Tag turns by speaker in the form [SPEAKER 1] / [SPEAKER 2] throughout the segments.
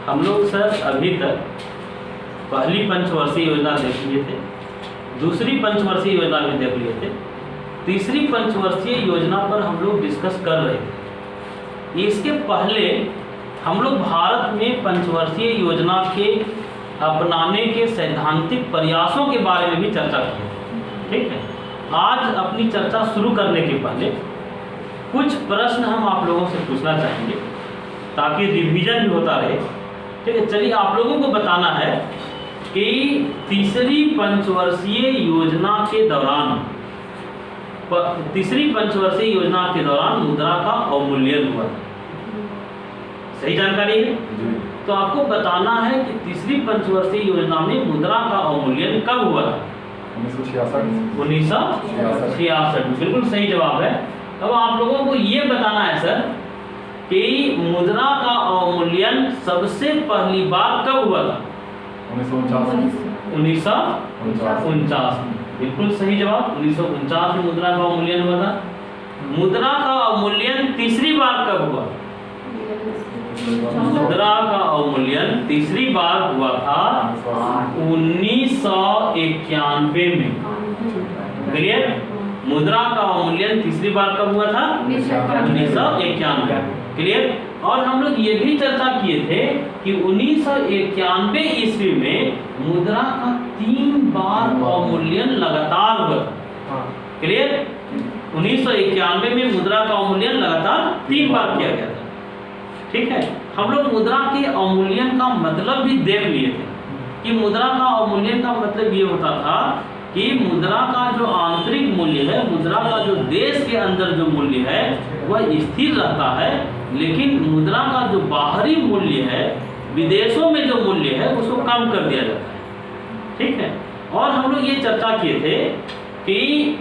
[SPEAKER 1] हम लोग सर अभी तक पहली पंचवर्षीय योजना देख लिए थे, दूसरी पंचवर्षीय योजना भी देख लिए थे, तीसरी पंचवर्षीय योजना पर हम लोग डिस्कस कर रहे थे। इसके पहले हम लोग भारत में पंचवर्षीय योजना के अपनाने के सैद्धांतिक प्रयासों के बारे में भी चर्चा की। ठीक है, आज अपनी चर्चा शुरू करने के पहले कुछ प्रश्न हम आप लोगों से पूछना चाहेंगे ताकि रिवीजन भी होता रहे। ठीक है, चलिए आप लोगों को बताना है कि तीसरी पंचवर्षीय योजना के दौरान मुद्रा का अवमूल्यन हुआ था। सही जानकारी है? तो आपको बताना है कि तीसरी पंचवर्षीय योजना में मुद्रा का अवमूल्यन कब हुआ था? 1966। बिल्कुल सही जवाब है। अब आप लोगों को ये बताना है सर कि मुद्रा का अवमूल्यन सबसे पहली बार कब हुआ था? 1949। बिल्कुल सही जवाब, 1949 में मुद्रा का अवमूल्यन हुआ था। मुद्रा का अवमूल्यन तीसरी बार कब हुआ? मुद्रा का अवमूल्यन तीसरी बार हुआ था 1991 में। क्लियर? मुद्रा का अवमूल्यन तीसरी बार कब हुआ था? 1991। क्लियर? और हम लोग ये भी चर्चा किए थे कि 1991 ईस्वी में मुद्रा का 3 बार अवमूल्यन लगातार हुआ था। क्लियर? 1991 में मुद्रा का अवमूल्यन लगातार 3 बार किया गया था। ठीक है, हम लोग मुद्रा के अवमूल्यन का मतलब भी देख लिए थे कि मुद्रा का अवमूल्यन का मतलब ये होता था कि मुद्रा का जो आंतरिक मूल्य है, मुद्रा का जो देश के अंदर जो मूल्य है वह स्थिर रहता है, लेकिन मुद्रा का जो बाहरी मूल्य है, विदेशों में जो मूल्य है, उसको कम कर दिया जाता है। ठीक है, और हम लोग ये चर्चा किए थे कि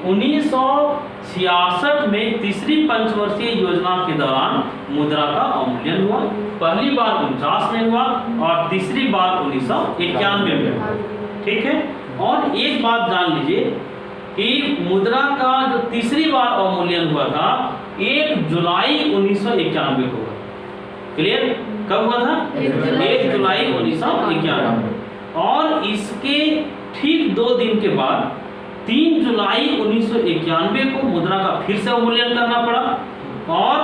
[SPEAKER 1] 1966 में तीसरी पंचवर्षीय योजना के दौरान मुद्रा का अवमूल्यन हुआ। पहली बार 49 में हुआ और तीसरी बार 1991 में हुआ। ठीक है, और एक बात जान लीजिए कि मुद्रा का जो तीसरी बार अवमूल्यन हुआ था 1 जुलाई 1991 को हुआ। क्लियर? कब हुआ था? 1 जुलाई 1991। और इसके ठीक 2 दिन के बाद 3 जुलाई 1991 को मुद्रा का फिर से अवमूल्यन करना पड़ा और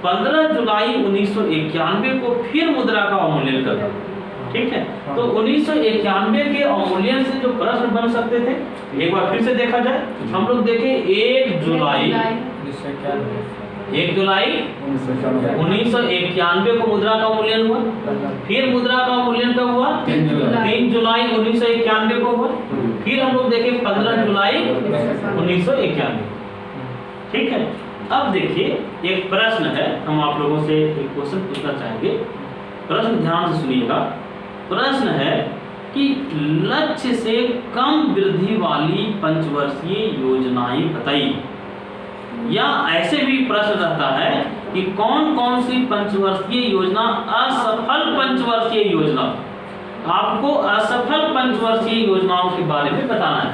[SPEAKER 1] 15 जुलाई 1991 को फिर मुद्रा का अवमूल्यन करना पड़ा। ठीक है, तो 1991 के अवमूल्यन से जो प्रश्न बन सकते थे एक बार फिर से देखा जाए। हम लोग देखें 1 जुलाई 1991 को मुद्रा का अवमूल्यन हुआ। फिर मुद्रा का अवमूल्यन कब हुआ? 3 जुलाई 1991 को हुआ। फिर हम लोग देखें 15 जुलाई 1991। ठीक है, अब देखिए एक प्रश्न है, हम आप लोगों से एक क्वेश्चन पूछना चाहेंगे। प्रश्न ध्यान से सुनिएगा। प्रश्न है कि लक्ष्य से कम वृद्धि वाली पंचवर्षीय योजनाएं बताइए। या ऐसे भी प्रश्न रहता है कि कौन कौन सी पंचवर्षीय योजना असफल पंचवर्षीय योजना। आपको असफल पंचवर्षीय योजनाओं के बारे में बताना है।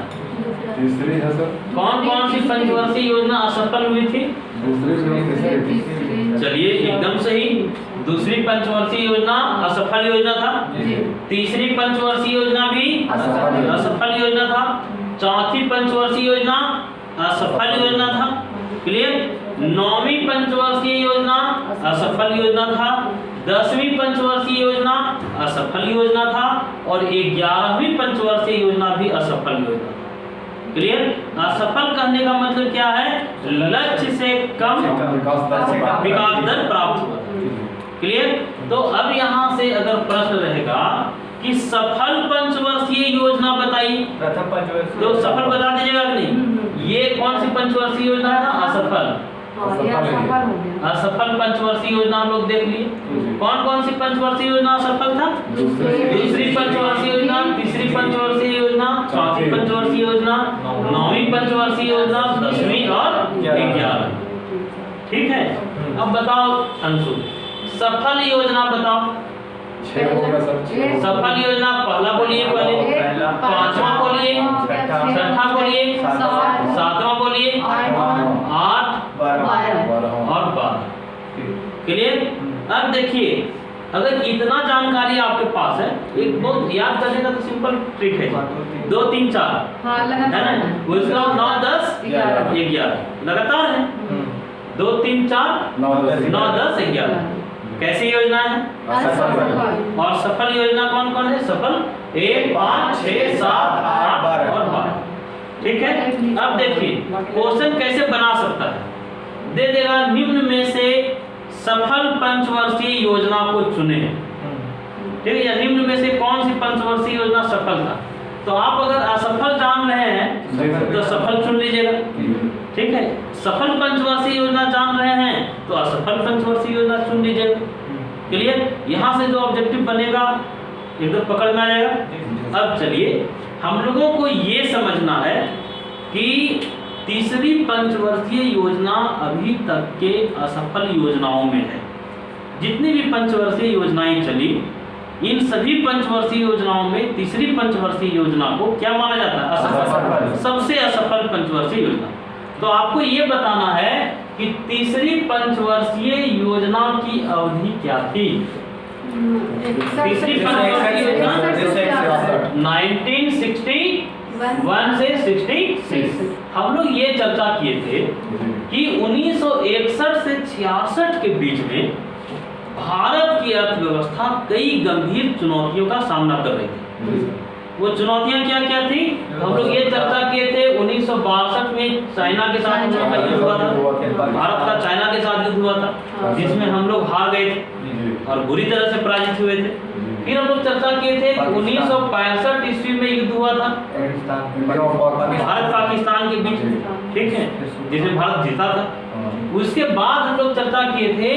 [SPEAKER 2] तीसरी है सर।
[SPEAKER 1] कौन कौन सी पंचवर्षीय योजना असफल हुई थी? चलिए एकदम सही, दूसरी पंचवर्षीय योजना असफल योजना था। तीसरी पंचवर्षीय योजना भी असफल योजना था। चौथी पंचवर्षीय योजना असफल योजना था। क्लियर? 9वीं पंचवर्षीय योजना असफल योजना था। 10वीं पंचवर्षीय योजना असफल योजना था और 11वीं पंचवर्षीय योजना भी असफल योजना था। क्लियर? असफल कहने का मतलब क्या है? लक्ष्य से कम विकास दर प्राप्त हुआ। क्लियर? तो अब यहाँ से अगर प्रश्न रहेगा कि सफल पंचवर्षीय योजना बताइए, तो सफल बता दीजिएगा कि नहीं? ये कौन सी पंचवर्षीय योजना था? असफल। असफल पंचवर्षीय योजना हम लोग देख लिए। कौन कौन सी पंचवर्षीय योजना असफल था? दूसरी पंचवर्षीय योजना, तीसरी पंचवर्षीय योजना, चौथी पंचवर्षीय योजना, 9वीं पंचवर्षीय योजना, 10वीं और 11वीं। ठीक है, अब बताओ अंशु, सफल योजना बताओ। सफल योजना पहला बोलिए, पहले 5वां बोलिए, 6वां बोलिए, 7वां बोलिए, 8 और 12। क्लियर? अब देखिए अगर इतना जानकारी आपके पास है, एक बहुत याद करने का तो सिंपल ट्रिक है, 2 3 4
[SPEAKER 3] हाँ
[SPEAKER 1] है
[SPEAKER 3] लगातार
[SPEAKER 1] ना, उसका 9 10 11 लगातार है, 2 3 4
[SPEAKER 2] 9
[SPEAKER 1] 9 10 11। कैसी योजना है? और सफल योजना कौन कौन है? सफल 1 5 6 7 8 और 12। ठीक है। अब देखिए क्वेश्चन कैसे बना सकता है, दे देगा निम्न में से सफल पंचवर्षीय योजना को चुने, ठीक है, या निम्न में से कौन सी पंचवर्षीय योजना सफल था। तो आप अगर असफल जान रहे हैं तो सफल चुन लीजिएगा, ठीक है। सफल पंचवर्षीय योजना जान रहे हैं तो असफल पंचवर्षीय योजना चुन लीजिएगा। क्लियर? यहाँ से जो ऑब्जेक्टिव बनेगा एकदम पकड़ में आ जाएगा। अब चलिए हम लोगों को ये समझना है कि तीसरी पंचवर्षीय योजना अभी तक के असफल योजनाओं में है। जितनी भी पंचवर्षीय योजनाएं चली, इन सभी पंचवर्षीय योजनाओं में तीसरी पंचवर्षीय योजना को क्या माना जाता है? असफल, सबसे असफल पंचवर्षीय योजना। तो आपको ये बताना है कि तीसरी पंचवर्षीय योजना की अवधि क्या थी। तीसरी पंचवर्षीय योजना 1961 से 66। हम लोग ये चर्चा किए थे कि 1961 से 66 के बीच में भारत की अर्थव्यवस्था कई गंभीर चुनौतियों का सामना कर रही थी। वो चुनौतियां क्या क्या थी? हम लोग ये चर्चा किए थे 1962 में चाइना के साथ हम लोग का युद्ध हुआ था, भारत का चाइना के साथ युद्ध हुआ था, जिसमें हम लोग हार गए थे और बुरी तरह से पराजित हुए थे। फिर हम लोग चर्चा किए थे 1965 ईस्वी में युद्ध हुआ था भारत पाकिस्तान के बीच में, ठीक है, जिसमें भारत जीता था। उसके बाद हम लोग चर्चा किए थे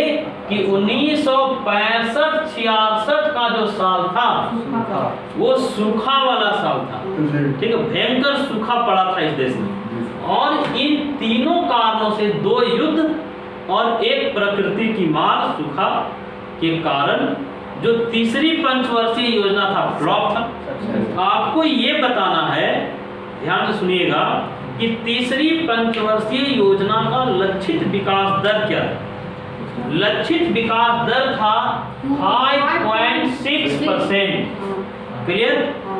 [SPEAKER 1] कि 1965-66 का जो साल था वो सूखा वाला साल था, ठीक है, भयंकर सूखा पड़ा था इस देश में। और इन तीनों कारणों से 2 युद्ध और एक प्रकृति की मार, सूखा के कारण जो तीसरी पंचवर्षीय योजना था फ्लॉप था। आपको ये बताना है, ध्यान से सुनिएगा, कि तीसरी पंचवर्षीय योजना का लक्षित विकास दर क्या है? लक्षित विकास दर था 5.6%। क्लियर?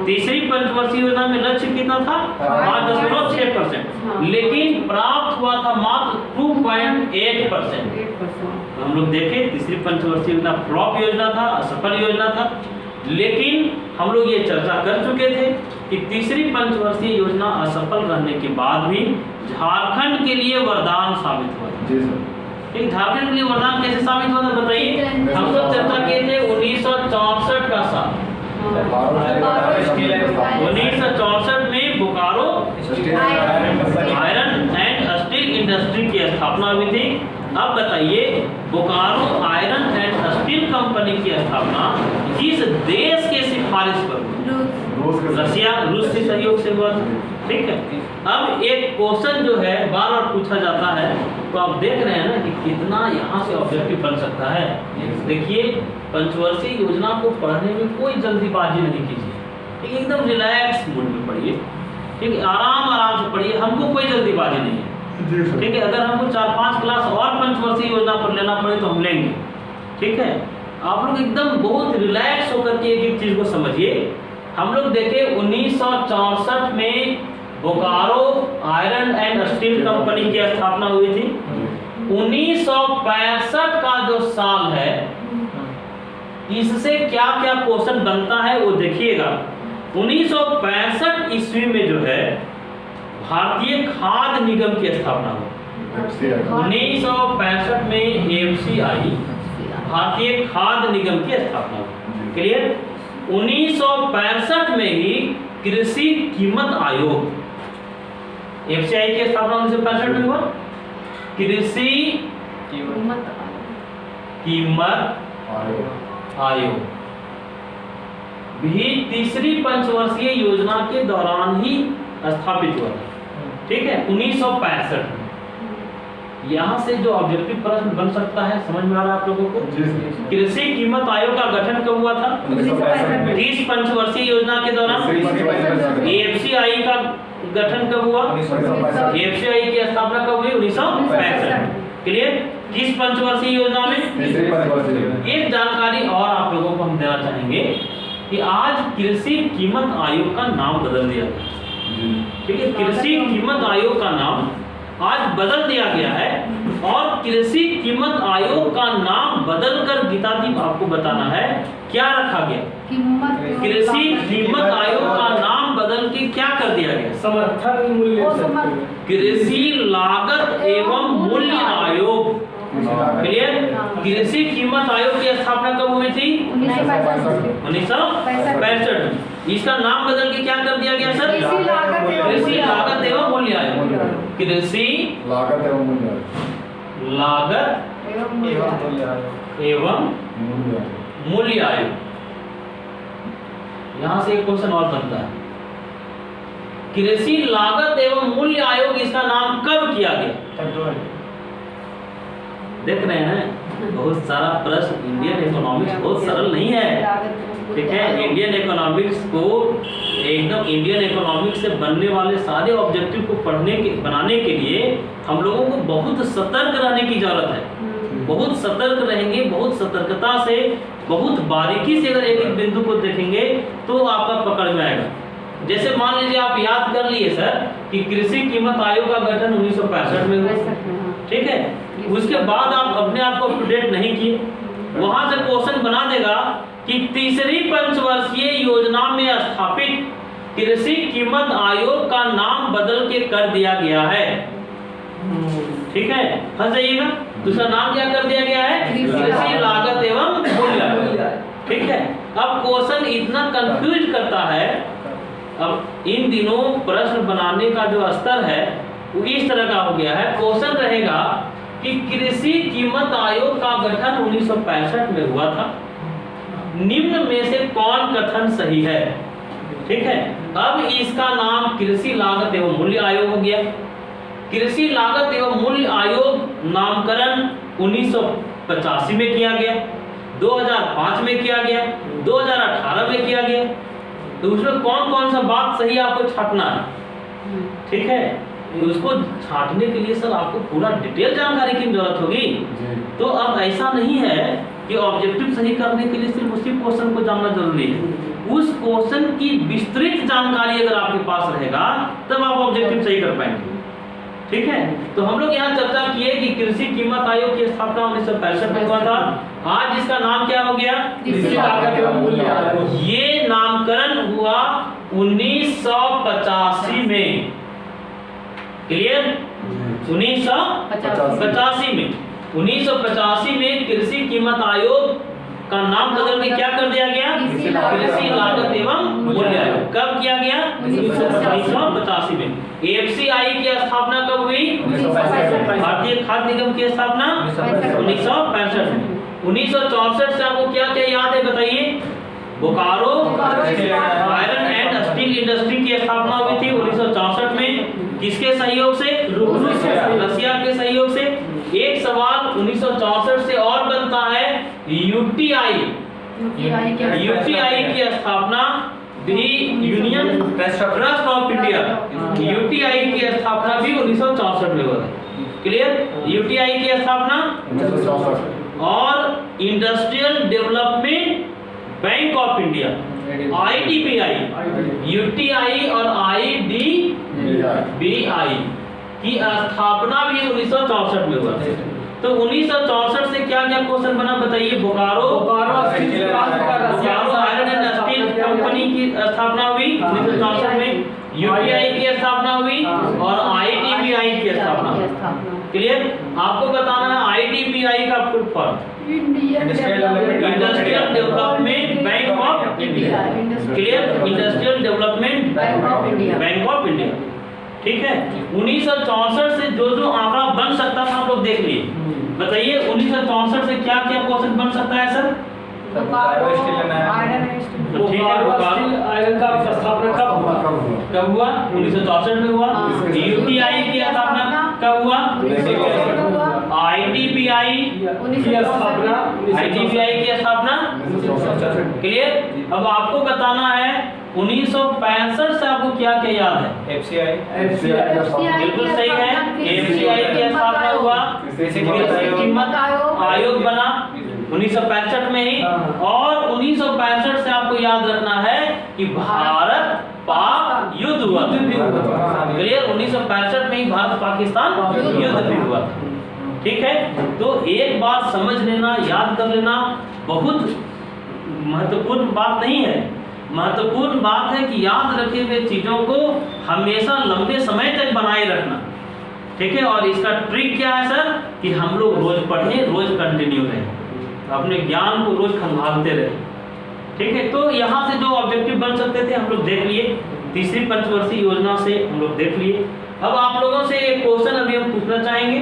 [SPEAKER 1] तीसरी पंचवर्षीय योजना में लक्ष्य कितना था? 5.6%, लेकिन प्राप्त हुआ था मात्र 2.8%। हम लोग देखें तीसरी पंचवर्षीय योजना फ्लॉप योजना था, असफल योजना था। लेकिन हम लोग ये चर्चा कर चुके थे कि तीसरी पंचवर्षीय योजना असफल रहने के बाद भी झारखंड के लिए वरदान साबित हुआ। ठीक, झारखंड के लिए वरदान कैसे साबित हुआ था बताइए। हम लोग चर्चा किए थे 1964 का साल, 1964 में Bokaro iron and steel industry की स्थापना हुई थी। अब बताइए Bokaro iron and steel company की स्थापना किस देश के सिफारिश पर हुई? रशिया, रूस के सहयोग से हुआ था। ठीक है। अब एक क्वेश्चन जो है बार बार पूछा जाता है, तो आप देख रहे हैं ना कि कितना यहाँ से ऑब्जेक्टिव बन सकता है। देखिए पंचवर्षीय योजना को पढ़ने में कोई जल्दीबाजी नहीं कीजिए, एकदम रिलैक्स मूड में पढ़िए, ठीक है, आराम से पढ़िए, हमको कोई जल्दीबाजी नहीं है। ठीक है, अगर हमको 4-5 क्लास और पंचवर्षीय योजना पर लेना पड़े तो हम लेंगे। ठीक है, आप लोग एकदम बहुत रिलैक्स होकर के एक एक चीज को समझिए। हम लोग देखे 1964 में Bokaro iron and steel company की स्थापना हुई थी। 1965 का जो साल है, इससे क्या क्या क्वेश्चन बनता है वो देखिएगा। 1965 ईस्वी में जो है भारतीय खाद्य निगम की स्थापना हुई। 1965 में एफसीआई भारतीय खाद्य निगम की स्थापना हुई। क्लियर? 1965 में ही कृषि कीमत आयोग, एफसीआई की स्थापना 1965 में हुआ। कृषि कीमत आयोग भी तीसरी पंचवर्षीय योजना के दौरान ही स्थापित हुआ था। ठीक है, 1965 में। यहाँ से जो ऑब्जेक्टिव प्रश्न बन सकता है, समझ में आ रहा है आप लोगों को? कृषि कीमत आयोग का गठन कब हुआ था? 30 पंचवर्षीय योजना के दौरान। एफसीआई का गठन कब हुआ? एफसीआई की स्थापना कब हुई? 1965। क्लियर? किस पंचवर्षीय योजना में?
[SPEAKER 2] तीसरी पंचवर्षीय।
[SPEAKER 1] एक जानकारी और आप लोगों को हम देना चाहेंगे कि आज कृषि कीमत आयोग का नाम बदल दिया गया। ठीक है, कृषि कीमत आयोग का नाम आज बदल दिया गया है और कृषि कीमत आयोग का नाम बदलकर गीता दी आपको बताना है क्या रखा गया। कृषि कीमत आयोग का नाम बदल के क्या कर दिया गया?
[SPEAKER 3] समर्थन मूल्य
[SPEAKER 1] कृषि लागत एवं मूल्य आयोग। क्लियर? कृषि कीमत आयोग की स्थापना कब हुई थी? 1965 में। इसका नाम बदल के क्या कर दिया गया सर? कृषि लागत एवं मूल्य आयोग। कृषि
[SPEAKER 2] लागत एवं मूल्य आयोग।
[SPEAKER 1] लागत एवं मूल्य आयोग। यहाँ से एक क्वेश्चन और बनता है, कृषि लागत एवं मूल्य आयोग इसका नाम कब किया गया? देख रहे हैं बहुत सारा प्रश्न। इंडियन इकोनॉमिक्स बहुत सरल नहीं है। ठीक है, इंडियन इकोनॉमिक्स को एकदम इंडियन इकोनॉमिक्स से बनने वाले सारे ऑब्जेक्टिव को बनाने के लिए हम लोगों को बहुत सतर्क रहने की जरूरत है। बहुत सतर्क रहेंगे, बहुत सतर्कता से, बहुत बारीकी से अगर एक एक बिंदु को देखेंगे तो आपका पकड़ में आएगा। जैसे मान लीजिए आप याद कर लिए सर कि कृषि कीमत आयोग का गठन 1965 में हुआ। ठीक है, उसके बाद आप अपने आप को अपडेट नहीं किए, वहां से क्वेश्चन बना देगा कि तीसरी पंचवर्षीय योजना में स्थापित कृषि कीमत आयोग का नाम बदल के कर दिया गया है। ठीक है, फंस जाइएगा। दूसरा नाम क्या कर दिया गया है? कृषि लागत एवं मूल्य आयोग। ठीक है, अब क्वेश्चन इतना कंफ्यूज करता है। अब इन दिनों प्रश्न बनाने का जो स्तर है वो इस तरह का हो गया है। क्वेश्चन रहेगा कि कृषि कीमत आयोग का गठन 1965 में हुआ था, निम्न में से कौन कथन सही है? ठीक है, अब इसका नाम कृषि लागत एवं मूल्य आयोग हो गया। कृषि लागत एवं मूल्य आयोग नामकरण 1985 में किया गया, 2005 में किया गया, 2018 में किया गया। तो उसमें कौन कौन सा बात सही आपको छांटना है। ठीक है, तो उसको छांटने के लिए सर आपको पूरा डिटेल जानकारी की जरूरत होगी। तो अब ऐसा नहीं है कि ऑब्जेक्टिव सही करने के लिए सिर्फ उसी क्वेश्चन को जानना जरूरी है। उस क्वेश्चन की विस्तृत जानकारी अगर आपके पास रहेगा तब आप ऑब्जेक्टिव सही कर पाएंगे। ठीक है, तो हम लोग यहाँ चर्चा किए कि कृषि कीमत आयोग की स्थापना 1965 में हुआ था। आज इसका नाम क्या हो गया?
[SPEAKER 3] कृषि लागत एवं मूल्य आयोग।
[SPEAKER 1] ये नामकरण हुआ 1985 में। क्लियर? 1985 में 1985 में कृषि कीमत आयोग का नाम बदल के क्या कर दिया गया? कृषि लागत एवं मूल्य आयोग। कब किया गया? 1985 में। एफसीआई की स्थापना कब हुई? भारतीय खाद्य निगम की स्थापना 1965 में। 1964 से आपको क्या क्या याद है बताइए? Bokaro iron and steel industry की स्थापना हुई थी 1964 में। किसके सहयोग से? रशिया के सहयोग से। एक सवाल 1964 से और बनता है, यूटीआई की स्थापना भी union trust of India, UTI की स्थापना भी 1964 में हुआ था। क्लियर? यूटीआई की स्थापना
[SPEAKER 2] 1964
[SPEAKER 1] और industrial development bank of India IDBI, UTI और IDBI की स्थापना भी 1964 में हुआ। तो 1964 से क्या क्या क्वेश्चन बना बताइए? Bokaro iron and steel company की स्थापना हुई 1964 में, यूटीआई की स्थापना हुई और IDBI की स्थापना। क्लियर? आपको बताना है IDBI का full form industrial development bank of India. Clear? Industrial development bank of India. ठीक है, 1964 से जो जो आंकड़ा बन सकता था आप लोग देख लिए। बताइए 1964 से क्या क्या क्वेश्चन बन सकता है सर?
[SPEAKER 3] ठीक है, आयरन का स्थापना
[SPEAKER 1] कब हुआ? 1964 में हुआ। यूटीआई की स्थापना कब हुआ? ITBI
[SPEAKER 3] की स्थापना
[SPEAKER 1] ITBI की स्थापना क्लियर। अब आपको बताना है 1965 से आपको क्या क्या याद है?
[SPEAKER 3] FCI
[SPEAKER 1] बिल्कुल सही है, FCI की स्थापना हुआ, कीमत आयोग बना 1965 में ही। और 1965 से आपको याद रखना है कि भारत पाक युद्ध हुआ था। क्लियर, 1965 में ही भारत पाकिस्तान युद्ध भी हुआ था। ठीक है, तो एक बात समझ लेना, याद कर लेना, बहुत महत्वपूर्ण बात नहीं है। महत्वपूर्ण बात है कि याद रखे हुए चीजों को हमेशा लंबे समय तक बनाए रखना। ठीक है, और इसका ट्रिक क्या है सर कि हम लोग रोज पढ़ें, रोज कंटिन्यू रहें, अपने ज्ञान को रोज खंगालते रहें। ठीक है, तो यहाँ से जो ऑब्जेक्टिव बन सकते थे हम लोग देख लिए, तीसरी पंचवर्षीय योजना से हम लोग देख लिए। अब आप लोगों से एक क्वेश्चन अभी हम पूछना चाहेंगे,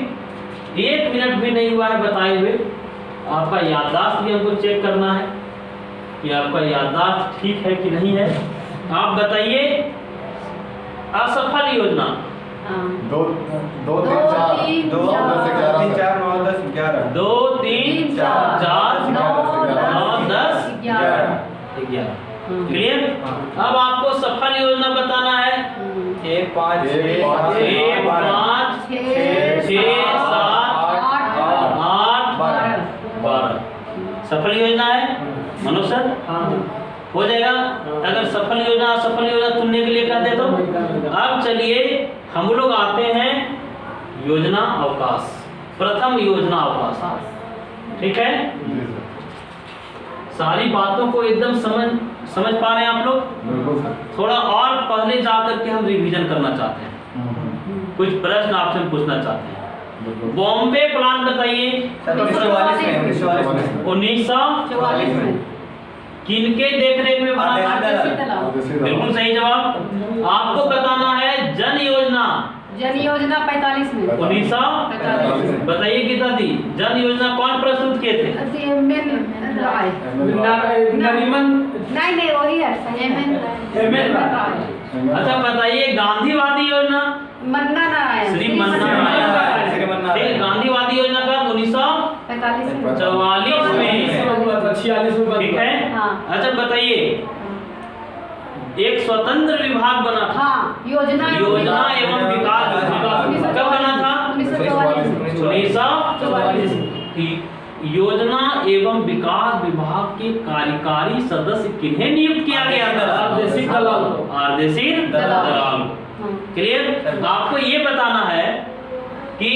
[SPEAKER 1] 1 मिनट भी नहीं हुआ है बताए हुए। आपका याददाश्त भी हमको चेक करना है कि आपका याददाश्त ठीक है कि नहीं है। आप बताइए, असफल योजना
[SPEAKER 2] 2 3 4 2 3 4 9 10 11
[SPEAKER 1] 2 3 4 9 10 11 क्लियर। अब आपको सफल योजना बताना है
[SPEAKER 3] 1 5
[SPEAKER 2] 1 5
[SPEAKER 1] 1 5 6 7 8 12 सफल योजना है। मनोज सर हो जाएगा। अगर सफल योजना असफल योजना चुनने के लिए कहते तो अब चलिए हम लोग आते हैं योजना अवकाश, प्रथम योजना अवकाश। ठीक है, सारी बातों को एकदम समझ पा रहे हैं आप लोग?
[SPEAKER 2] बिल्कुल सर।
[SPEAKER 1] थोड़ा और पहले जाकर के हम रिवीजन करना चाहते हैं, कुछ प्रश्न आपसे पूछना चाहते हैं। बॉम्बे प्लान बताइए 1944 में किनके देखरेख में बना था? बिल्कुल सही जवाब। आपको बताना है जन योजना
[SPEAKER 4] 45 में
[SPEAKER 1] 1945 बताइए गीता दी, जन योजना कौन प्रस्तुत किए थे?
[SPEAKER 3] नरीमन
[SPEAKER 4] नहीं वही है
[SPEAKER 1] अच्छा बताइए गांधीवादी योजना
[SPEAKER 4] मन्ना नारायण
[SPEAKER 1] श्री मन्ना नारायण। गांधीवादी योजना का 1944 में
[SPEAKER 3] 46 में
[SPEAKER 1] ठीक है। अच्छा बताइए, एक स्वतंत्र विभाग बना था योजना एवं विकास विभाग, कब बना था? 1944। योजना एवं विकास विभाग के कार्यकारी सदस्य किन्हें नियुक्त किया गया था? आरदेसी दलाल। क्लियर। आपको ये बताना है कि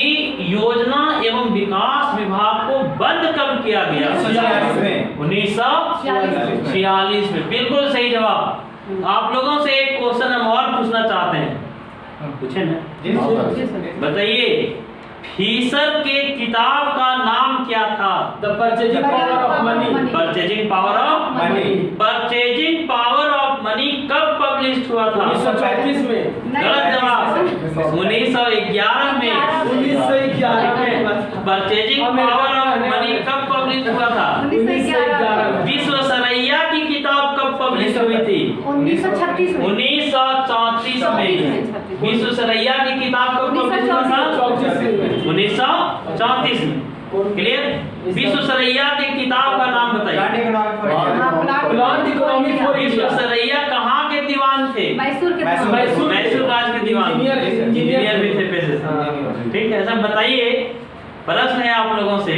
[SPEAKER 1] योजना एवं विकास विभाग को बंद कब किया गया? 1946 में। बिल्कुल सही जवाब। आप लोगों से एक क्वेश्चन हम और पूछना चाहते हैं, पूछे ना? बताइए, फीसर के किताब का नाम क्या था?
[SPEAKER 3] The purchasing power of money.
[SPEAKER 1] Purchasing power of money. Purchasing power of money कब पब्लिश हुआ था?
[SPEAKER 3] 1935 में।
[SPEAKER 1] गलत जवाब, 1911 में।
[SPEAKER 3] 1911 में।
[SPEAKER 1] परचेजिंग पावर ऑफ मनी कब पब्लिश हुआ था?
[SPEAKER 4] 1911
[SPEAKER 1] विश्वसरैया की किताब कब पब्लिश हुई थी?
[SPEAKER 4] 1936 में।
[SPEAKER 1] 1934 में। विश्वसरैया की किताब कब पब्लिश हुआ था? 1934 में। क्लियर। विश्वसरैया की किताब का नाम बताइए। विश्वसरैया कहाँ के दीवान थे? मैसूर राज के दीवान, इंजीनियर भी थे पेशे से। ठीक है, सब बताइए। प्रश्न है आप लोगों से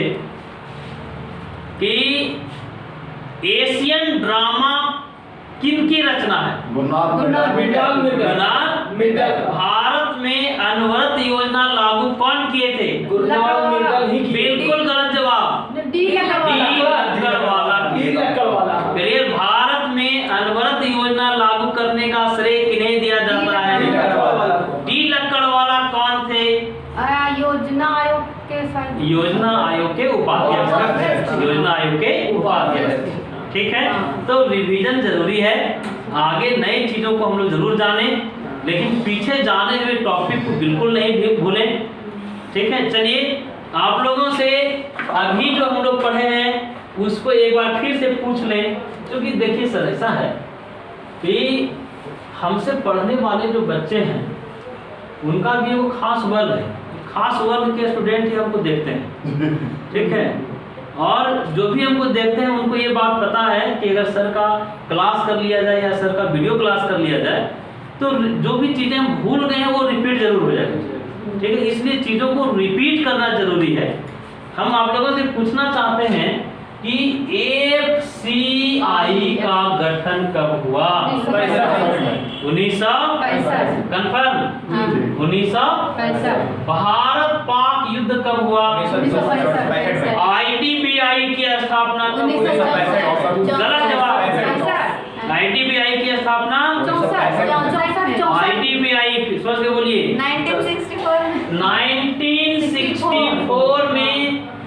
[SPEAKER 1] कि एशियन ड्रामा किनकी रचना है? भारत में अनवरत योजना लागू कौन किए थे? बिल्कुल गलत जवाब, क्लियर। भारत में अनवरत योजना लागू करने का श्रेय किन्हें दिया जाता है? डी लक्कड़वाला कौन थे?
[SPEAKER 4] योजना आयोग के उपाध्यक्ष। योजना आयोग के उपाध्यक्ष। ठीक है, तो रिवीजन जरूरी है। आगे नई चीजों को हम लोग जरूर जानें, लेकिन पीछे जाने हुए टॉपिक को बिल्कुल नहीं भूलें। ठीक है, चलिए आप लोगों से अभी जो हम लोग पढ़े हैं उसको एक बार फिर से पूछ लें, क्योंकि देखिए सर ऐसा है कि हमसे पढ़ने वाले जो बच्चे हैं उनका भी वो खास वर्ग है,
[SPEAKER 1] खास वर्ग के स्टूडेंट ही हमको देखते हैं, ठीक है। और जो भी हमको देखते हैं उनको ये बात पता है कि अगर सर का क्लास कर लिया जाए या सर का वीडियो क्लास कर लिया जाए तो जो भी चीज़ें हम भूल गए हैं वो रिपीट जरूर हो जाएगी, ठीक है। इसलिए चीज़ों को रिपीट करना जरूरी है। हम आप लोगों से पूछना चाहते हैं कि FCI का गठन कब हुआ? 1965। कंफर्म? 1965। भारत पाक युद्ध कब हुआ?
[SPEAKER 3] 1965।
[SPEAKER 1] IDBI की स्थापना कब हुई? गलत जवाब। IDBI की स्थापना IDBI सोच के बोलिए 1964 में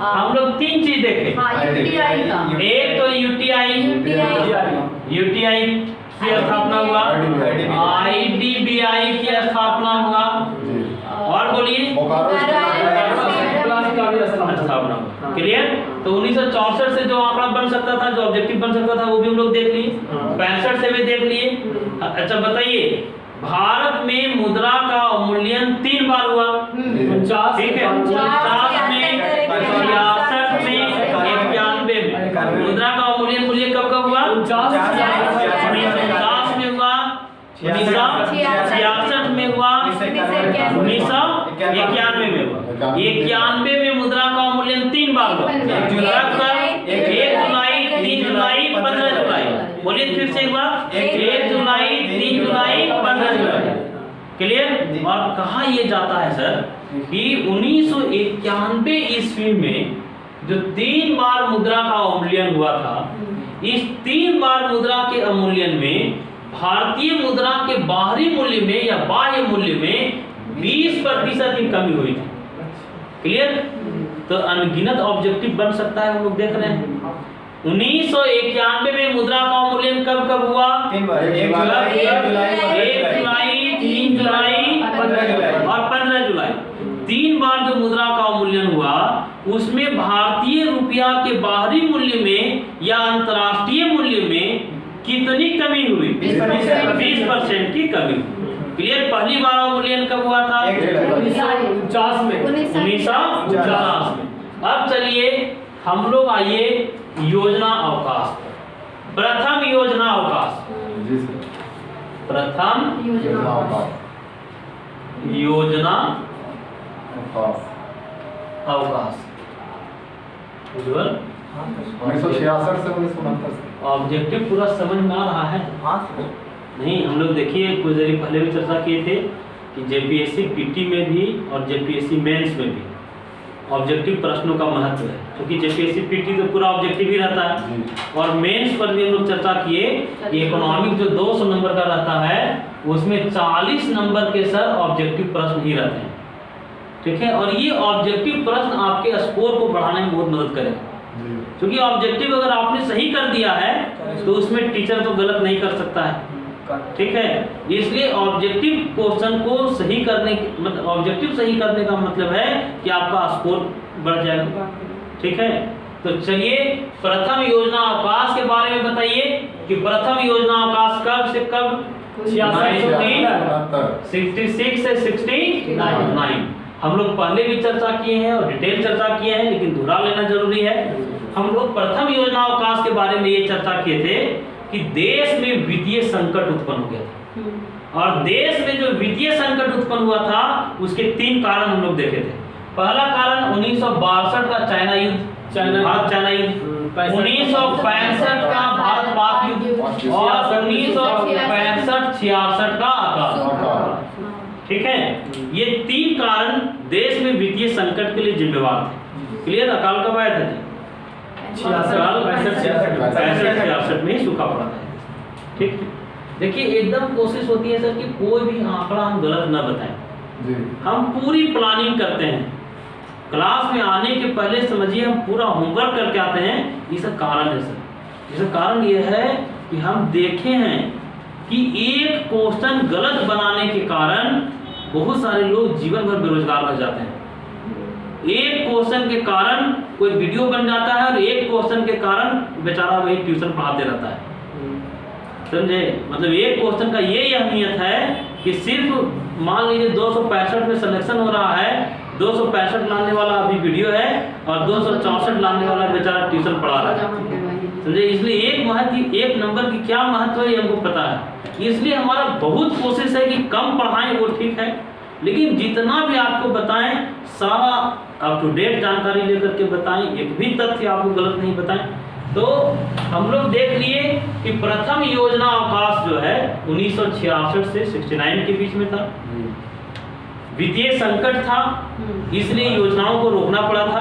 [SPEAKER 1] हम लोग 3 चीज देखे। एक तो UTI की स्थापना हुआ, IDBI की स्थापना हुआ, और बोलिए स्थापना हुआ। क्लियर? तो 1964 से जो आंकड़ा बन सकता था, जो ऑब्जेक्टिव बन सकता था, वो भी हम लोग देख लिए। 65 से भी देख लिए। अच्छा बताइए, भारत में मुद्रा का अवमूल्यन 3 बार हुआ, ठीक है। 49 में, 66 में, 91 में। मुद्रा का अवमूल्यन बोलिए कब कब हुआ? 1950 में हुआ, 1966 में हुआ, 1991 में हुआ। 91 में मुद्रा का अवमूल्यन 3 बार हुआ। 1 जुलाई, 3 जुलाई, 15 जुलाई। बोलिए फिर से एक बार, 1 जुलाई, 3 जुलाई, 15 जुलाई। क्लियर? और कहा यह जाता है सर कि 1991 ईस्वी में जो 3 बार मुद्रा का अवमूल्यन हुआ था, इस 3 बार मुद्रा के अवमूल्यन में भारतीय मुद्रा के बाहरी मूल्य में या बाह्य मूल्य में 20% की कमी हुई थी। क्लियर? तो अनगिनत ऑब्जेक्टिव बन सकता है, हम लोग देख रहे हैं। 1991 में मुद्रा का अवमूल्यन कब कब हुआ?
[SPEAKER 2] 3 बार। 1
[SPEAKER 1] जुलाई, 3 जुलाई और 15 जुलाई। 3 बार जो मुद्रा का अवमूल्यन हुआ उसमें भारतीय रुपया के बाहरी मूल्य में या अंतर्राष्ट्रीय मूल्य में कितनी कमी हुई? 20% की कमी। क्लियर? पहली बार अवमूल्यन कब हुआ था?
[SPEAKER 3] 1950 में।
[SPEAKER 1] 1950 में। अब चलिए हम लोग आइए योजना अवकाश। प्रथम योजना अवकाश। प्रथम योजना अवकाश। उज्ज्वल
[SPEAKER 2] 1966 से 1969
[SPEAKER 1] ऑब्जेक्टिव पूरा समझ में आ रहा है? नहीं, हम लोग देखिए कुछ देर पहले भी चर्चा किए थे कि जेपीएससी पीटी में भी और जेपीएससी मेंस में भी ऑब्जेक्टिव प्रश्नों का महत्व है, क्योंकि जेपीएससी पीटी तो पूरा ऑब्जेक्टिव ही रहता है। और मेंस पर भी हम लोग चर्चा किए कि इकोनॉमिक जो 200 नंबर का रहता है उसमें 40 नंबर के सर ऑब्जेक्टिव प्रश्न ही रहते हैं, ठीक है। और ये ऑब्जेक्टिव प्रश्न आपके स्कोर को बढ़ाने में बहुत मदद करेगा, क्योंकि ऑब्जेक्टिव अगर आपने सही कर दिया है तो उसमें टीचर तो गलत नहीं कर सकता है, ठीक है। इसलिए ऑब्जेक्टिव क्वेश्चन को सही करने मतलब ऑब्जेक्टिव सही करने का मतलब है कि आपका स्कोर बढ़ जाएगा, ठीक है। तो चलिए प्रथम योजना अवकाश के बारे में बताइए कि प्रथम योजना अवकाश कब से कब? 66 से 69। हम लोग पहले भी चर्चा किए हैं और डिटेल चर्चा किए हैं, लेकिन दोहरा लेना जरूरी है। हम लोग प्रथम योजना अवकाश के बारे में ये चर्चा किए थे कि देश में वित्तीय संकट उत्पन्न हो गया था, और देश में जो वित्तीय संकट उत्पन्न हुआ था उसके 3 कारण हम लोग देखे थे। पहला कारण 1962 का चाइना युद्ध, भारत चाइना युद्ध, 1965 का भारत पाक युद्ध और 1965-66 का आकाश, ठीक है। ये 3 कारण देश में वित्तीय संकट के लिए जिम्मेवार थे। क्लियर? अकाल कब आया था जी? 65-66 में सूखा पड़ा था, ठीक। देखिए एकदम कोशिश होती है सर कि कोई भी आंकड़ा हम गलत ना बताएं। हम पूरी प्लानिंग करते हैं, क्लास में आने के पहले समझिए हम पूरा होमवर्क करके आते हैं। इसका कारण है सर, इसका कारण ये है कि हम देखे हैं कि एक क्वेश्चन गलत बनाने के कारण बहुत सारे लोग जीवन भर बेरोजगार रह जाते हैं। एक क्वेश्चन के कारण कोई वीडियो बन जाता है और एक क्वेश्चन के कारण बेचारा वही ट्यूशन पढ़ाते रहता है, समझे। मतलब एक क्वेश्चन का ये अहमियत है कि सिर्फ मान लीजिए 265 में सिलेक्शन हो रहा है, 265 लाने वाला अभी वीडियो है और 264 लाने वाला बेचारा ट्यूशन पढ़ा रहा है, समझे। इसलिए एक नंबर की क्या महत्व है ये हमको पता है। इसलिए हमारा बहुत कोशिश है कि कम पढ़ाएं, वो ठीक है, लेकिन जितना भी आपको बताएं सारा अप टू डेट जानकारी लेकर के बताएं, एक भी तथ्य आपको गलत नहीं बताएं। तो हम लोग देख लिए कि प्रथम योजना अवकाश जो है 1966 से 69 के बीच में था। वित्तीय संकट था, इसलिए योजनाओं को रोकना पड़ा था।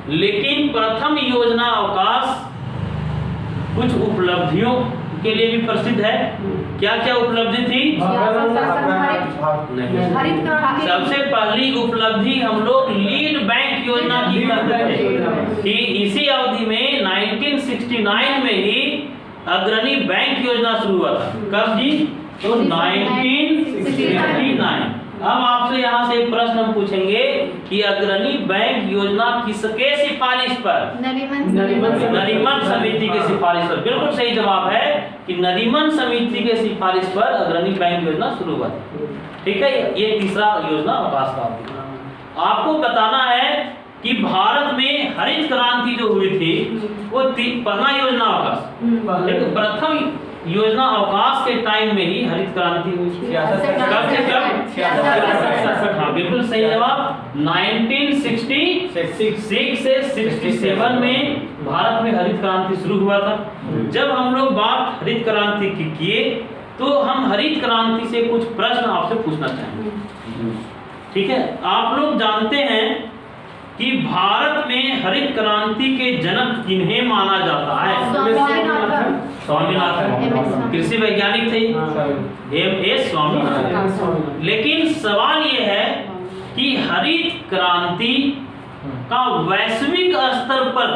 [SPEAKER 1] लेकिन प्रथम योजना अवकाश कुछ उपलब्धियों के लिए भी प्रसिद्ध है। क्या क्या उपलब्धि थी? सबसे पहली उपलब्धि हम लोग लीड बैंक योजना की करते थे कि इसी अवधि में 1969 में ही अग्रणी बैंक योजना शुरू हुआ था। कब जी? तो 1969। अब आपसे यहाँ से एक प्रश्न हम पूछेंगे कि अग्रणी बैंक योजना किसके सिफारिश पर? नरीमन समिति के सिफारिश पर। बिल्कुल सही जवाब है कि नरीमन समिति के सिफारिश पर अग्रणी बैंक योजना शुरू हुआ था। ठीक है, ये तीसरा योजना अवकाश का। आपको बताना है कि भारत में हरित क्रांति जो हुई थी वो पहला योजना अवकाश, लेकिन प्रथम योजना अवकाश के टाइम में ही हरित क्रांति हुई। कब से कब? हाँ बिल्कुल सही जवाब। 1966 से 67 में भारत में हरित क्रांति शुरू हुआ था। जब हम लोग बात हरित क्रांति की किए तो हम हरित क्रांति से कुछ प्रश्न आपसे पूछना चाहेंगे। ठीक है, आप लोग जानते हैं कि भारत में हरित क्रांति के जनक किन्हें माना जाता है? स्वामीनाथन, कृषि वैज्ञानिक थे, एम.एस. स्वामीनाथन। लेकिन सवाल ये है कि हरित क्रांति का वैश्विक स्तर पर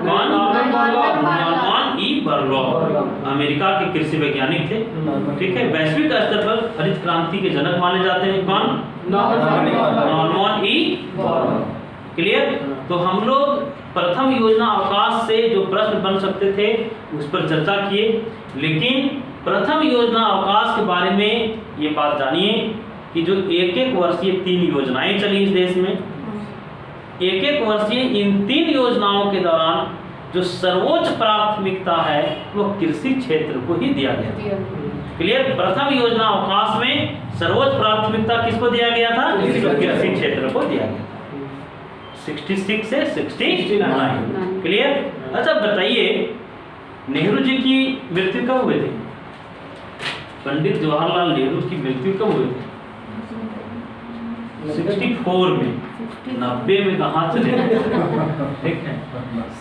[SPEAKER 1] नॉर्मन ई बॉरलॉग अमेरिका के कृषि वैज्ञानिक थे। ठीक है, वैश्विक स्तर पर हरित क्रांति के जनक माने जाते हैं। कौन? Norman E Borlaug. क्लियर? तो हम लोग प्रथम योजना अवकाश से जो प्रश्न बन सकते थे उस पर चर्चा किए, लेकिन प्रथम योजना अवकाश के बारे में ये बात जानिए कि जो एक वर्षीय 3 योजनाएं चली इस देश में, एक वर्षीय इन 3 योजनाओं के दौरान जो सर्वोच्च प्राथमिकता है वो कृषि क्षेत्र को ही दिया गया। क्लियर? प्रथम योजना अवकाश में सर्वोच्च प्राथमिकता किसको दिया गया था? कृषि क्षेत्र को दिया गया था। 66 से 69। क्लियर? अच्छा बताइए, नेहरू जी की मृत्यु कब हुई थी? पंडित जवाहरलाल नेहरू की मृत्यु कब हुई थी? 64 में। 90 में कहाँ चले? ठीक है,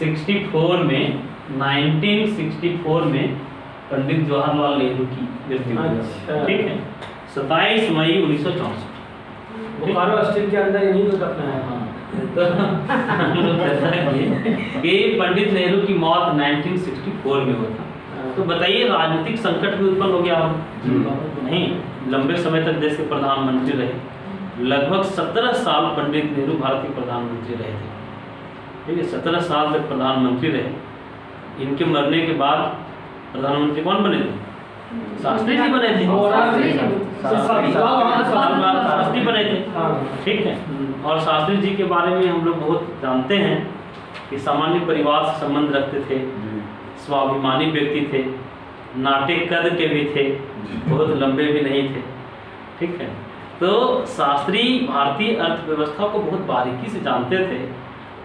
[SPEAKER 1] 64 में 1964 में पंडित जवाहरलाल नेहरू की मृत्यु हुई। ठीक है, 27 मई 1964
[SPEAKER 3] स्टील के अंदर यही तो दफना है।
[SPEAKER 1] तो हम लोग चर्चा किए कि पंडित नेहरू की मौत 1964 में हुआ था। तो बताइए, राजनीतिक संकट भी उत्पन्न हो गया हो? नहीं, लंबे समय तक देश के प्रधानमंत्री रहे। लगभग 17 साल पंडित नेहरू भारत के प्रधानमंत्री रहे थे। ठीक है, 17 साल तक प्रधानमंत्री रहे। इनके मरने के बाद प्रधानमंत्री कौन बने थे? शास्त्री जी बने थे। शास्त्री बने थे। ठीक है, और शास्त्री जी के बारे में हम लोग बहुत जानते हैं कि सामान्य परिवार से संबंध रखते थे, स्वाभिमानी व्यक्ति थे, नाटे कद के भी थे, बहुत लंबे भी नहीं थे। ठीक है, तो शास्त्री भारतीय अर्थव्यवस्था को बहुत बारीकी से जानते थे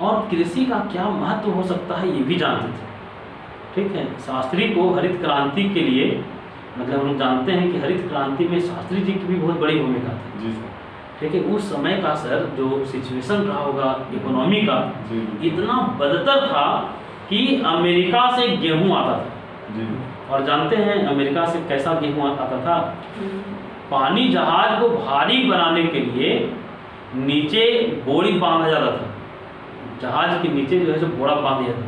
[SPEAKER 1] और कृषि का क्या महत्व हो सकता है ये भी जानते थे। ठीक है, शास्त्री को हरित क्रांति के लिए, मतलब हम लोग जानते हैं कि हरित क्रांति में शास्त्री जी की भी बहुत बड़ी भूमिका थी। ठीक है, उस समय का सर जो सिचुएशन रहा होगा इकोनॉमी का, इतना बदतर था कि अमेरिका से गेहूं आता था। और जानते हैं अमेरिका से कैसा गेहूं आता था? पानी जहाज को भारी बनाने के लिए नीचे बोरी बांधा जाता था, जहाज के नीचे जो है सो बोरा बांध दिया था,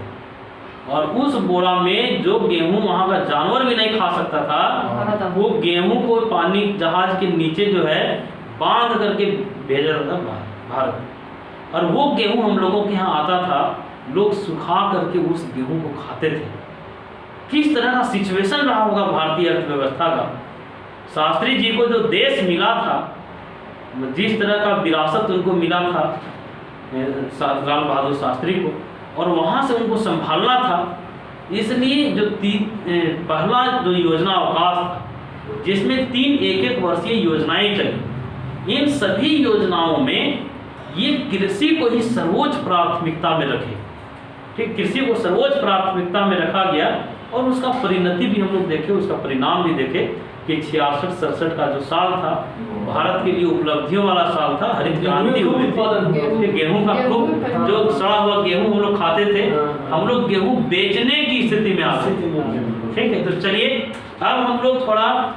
[SPEAKER 1] और उस बोरा में जो गेहूं वहां का जानवर भी नहीं खा सकता था, वो गेहूं को पानी जहाज के नीचे जो है बांध करके भेजा जाता था भारत। और वो गेहूं हम लोगों के यहाँ आता था, लोग सुखा करके उस गेहूं को खाते थे। किस तरह का सिचुएशन रहा होगा भारतीय अर्थव्यवस्था का। शास्त्री जी को जो देश मिला था जिस तरह का विरासत उनको मिला था लाल बहादुर शास्त्री को, और वहाँ से उनको संभालना था, इसलिए जो पहला जो योजना अवकाश था जिसमें 3 एक-एक वर्षीय योजनाएं चली, इन सभी योजनाओं में ये कृषि को ही सर्वोच्च प्राथमिकता में रखे। ठीक, कृषि को सर्वोच्च प्राथमिकता में रखा गया और उसका परिणति भी हम लोग देखे, उसका परिणाम भी देखे कि 66-67 का जो साल था भारत के लिए उपलब्धियों वाला साल था। हरित क्रांति हुई थी, गेहूं का खूब, जो सड़ा हुआ गेहूं हम लोग खाते थे, हम लोग गेहूं बेचने की स्थिति में आ गए। ठीक है, तो चलिए अब हम लोग थोड़ा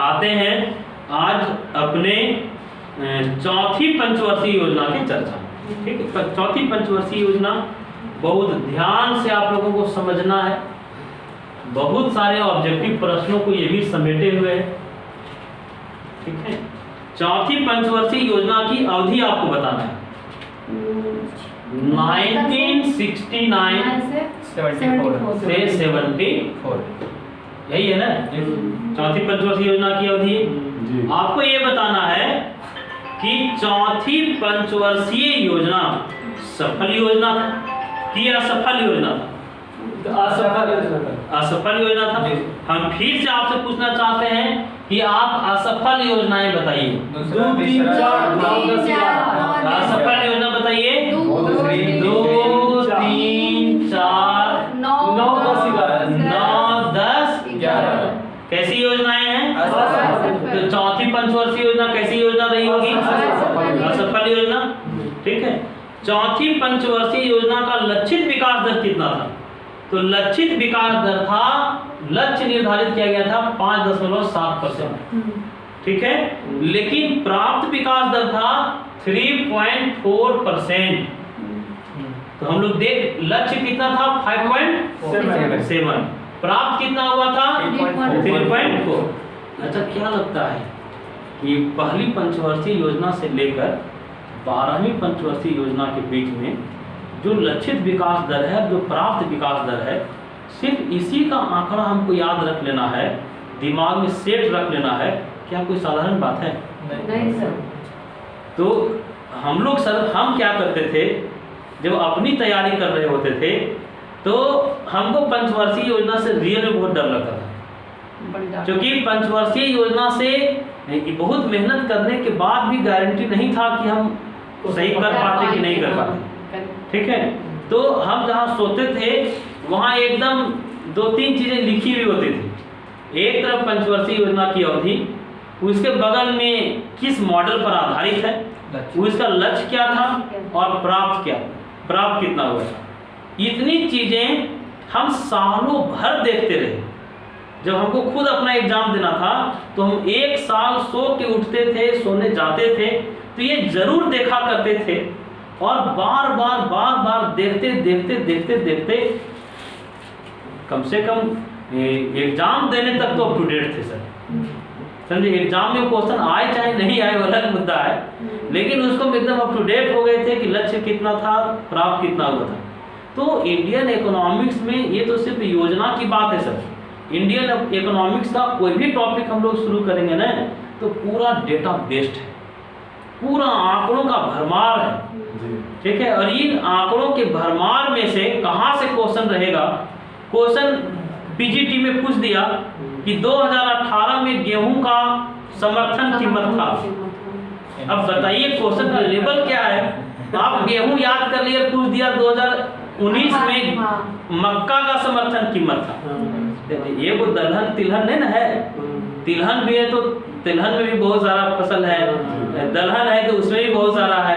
[SPEAKER 1] आते हैं आज अपने चौथी पंचवर्षीय योजना की चर्चा। ठीक है, चौथी पंचवर्षीय योजना बहुत ध्यान से आप लोगों को समझना है, बहुत सारे ऑब्जेक्टिव प्रश्नों को ये भी समेटे हुए है। ठीक है, चौथी पंचवर्षीय योजना की अवधि आपको बताना है 1969 से 74, यही है ना चौथी पंचवर्षीय योजना की अवधि। आपको ये बताना है कि चौथी पंचवर्षीय योजना सफल योजना कि असफल योजना था? असफल योजना था। हम फिर से आपसे पूछना चाहते हैं कि आप असफल योजनाएं बताइए।
[SPEAKER 3] 2, 3, 4, 9, 10, 11।
[SPEAKER 1] असफल योजना बताइए। 2, 3, 4,
[SPEAKER 3] 9, 10,
[SPEAKER 1] 11। कैसी योजनाएं हैं? तो चौथी पंचवर्षीय योजना कैसी योजना रही होगी? असफल योजना। ठीक है, चौथी पंचवर्षीय योजना का लक्षित विकास दर कितना था? तो लक्षित विकास दर था, लक्ष्य निर्धारित किया गया था 5.7%। ठीक है, लेकिन प्राप्त विकास दर था 3.4%। तो हम लोग देख लक्ष्य कितना था 5.7, प्राप्त कितना हुआ था 3.4। अच्छा, क्या लगता है कि पहली पंचवर्षीय योजना से लेकर 12वीं पंचवर्षीय योजना के बीच में जो लक्षित विकास दर है, जो प्राप्त विकास दर है, सिर्फ इसी का आंकड़ा हमको याद रख लेना है, दिमाग में सेट रख लेना है, क्या कोई साधारण बात है?
[SPEAKER 5] नहीं सर।
[SPEAKER 1] तो हम लोग सर हम क्या करते थे, जब अपनी तैयारी कर रहे होते थे तो हमको पंचवर्षीय योजना से रियल में बहुत डर लगता था, क्योंकि पंचवर्षीय योजना से बहुत मेहनत करने के बाद भी गारंटी नहीं था कि हम सही कर पाते कि नहीं कर पाते। ठीक है, तो हम जहाँ सोते थे वहाँ एकदम 2-3 चीजें लिखी हुई होती थी। एक तरफ पंचवर्षीय योजना की अवधि, उसके बगल में किस मॉडल पर आधारित है, उसका लक्ष्य क्या था और प्राप्त कितना हुआ था। इतनी चीजें हम सालों भर देखते रहे। जब हमको खुद अपना एग्जाम देना था तो हम 1 साल सो के उठते थे, सोने जाते थे, तो ये जरूर देखा करते थे और बार बार देखते कम से कम एग्जाम देने तक तो अप टू डेट थे सर। समझे, एग्जाम में क्वेश्चन आए चाहे नहीं आए वो अलग मुद्दा है, लेकिन उसको एकदम अप टू डेट हो गए थे कि लक्ष्य कितना था, प्राप्त कितना हुआ था। तो इंडियन इकोनॉमिक्स में ये तो सिर्फ योजना की बात है सर। इंडियन इकोनॉमिक्स का कोई भी टॉपिक हम लोग शुरू करेंगे ना तो पूरा डेटा बेस्ड है, पूरा आंकड़ों का भरमार है। ठीक है, और इन आंकड़ों के भरमार में से कहाँ से क्वेश्चन रहेगा। क्वेश्चन पीजीटी में पूछ दिया कि 2018 में गेहूं का समर्थन कीमत था। अब बताइए क्वेश्चन का लेवल क्या है। आप गेहूं याद कर लिए, पूछ दिया 2019 में मक्का का समर्थन कीमत था। ये वो दलहन तिलहन नहीं ना है, तिलहन भी है तो तिलहन में भी बहुत सारा फसल है, दलहन है तो उसमें भी बहुत सारा है।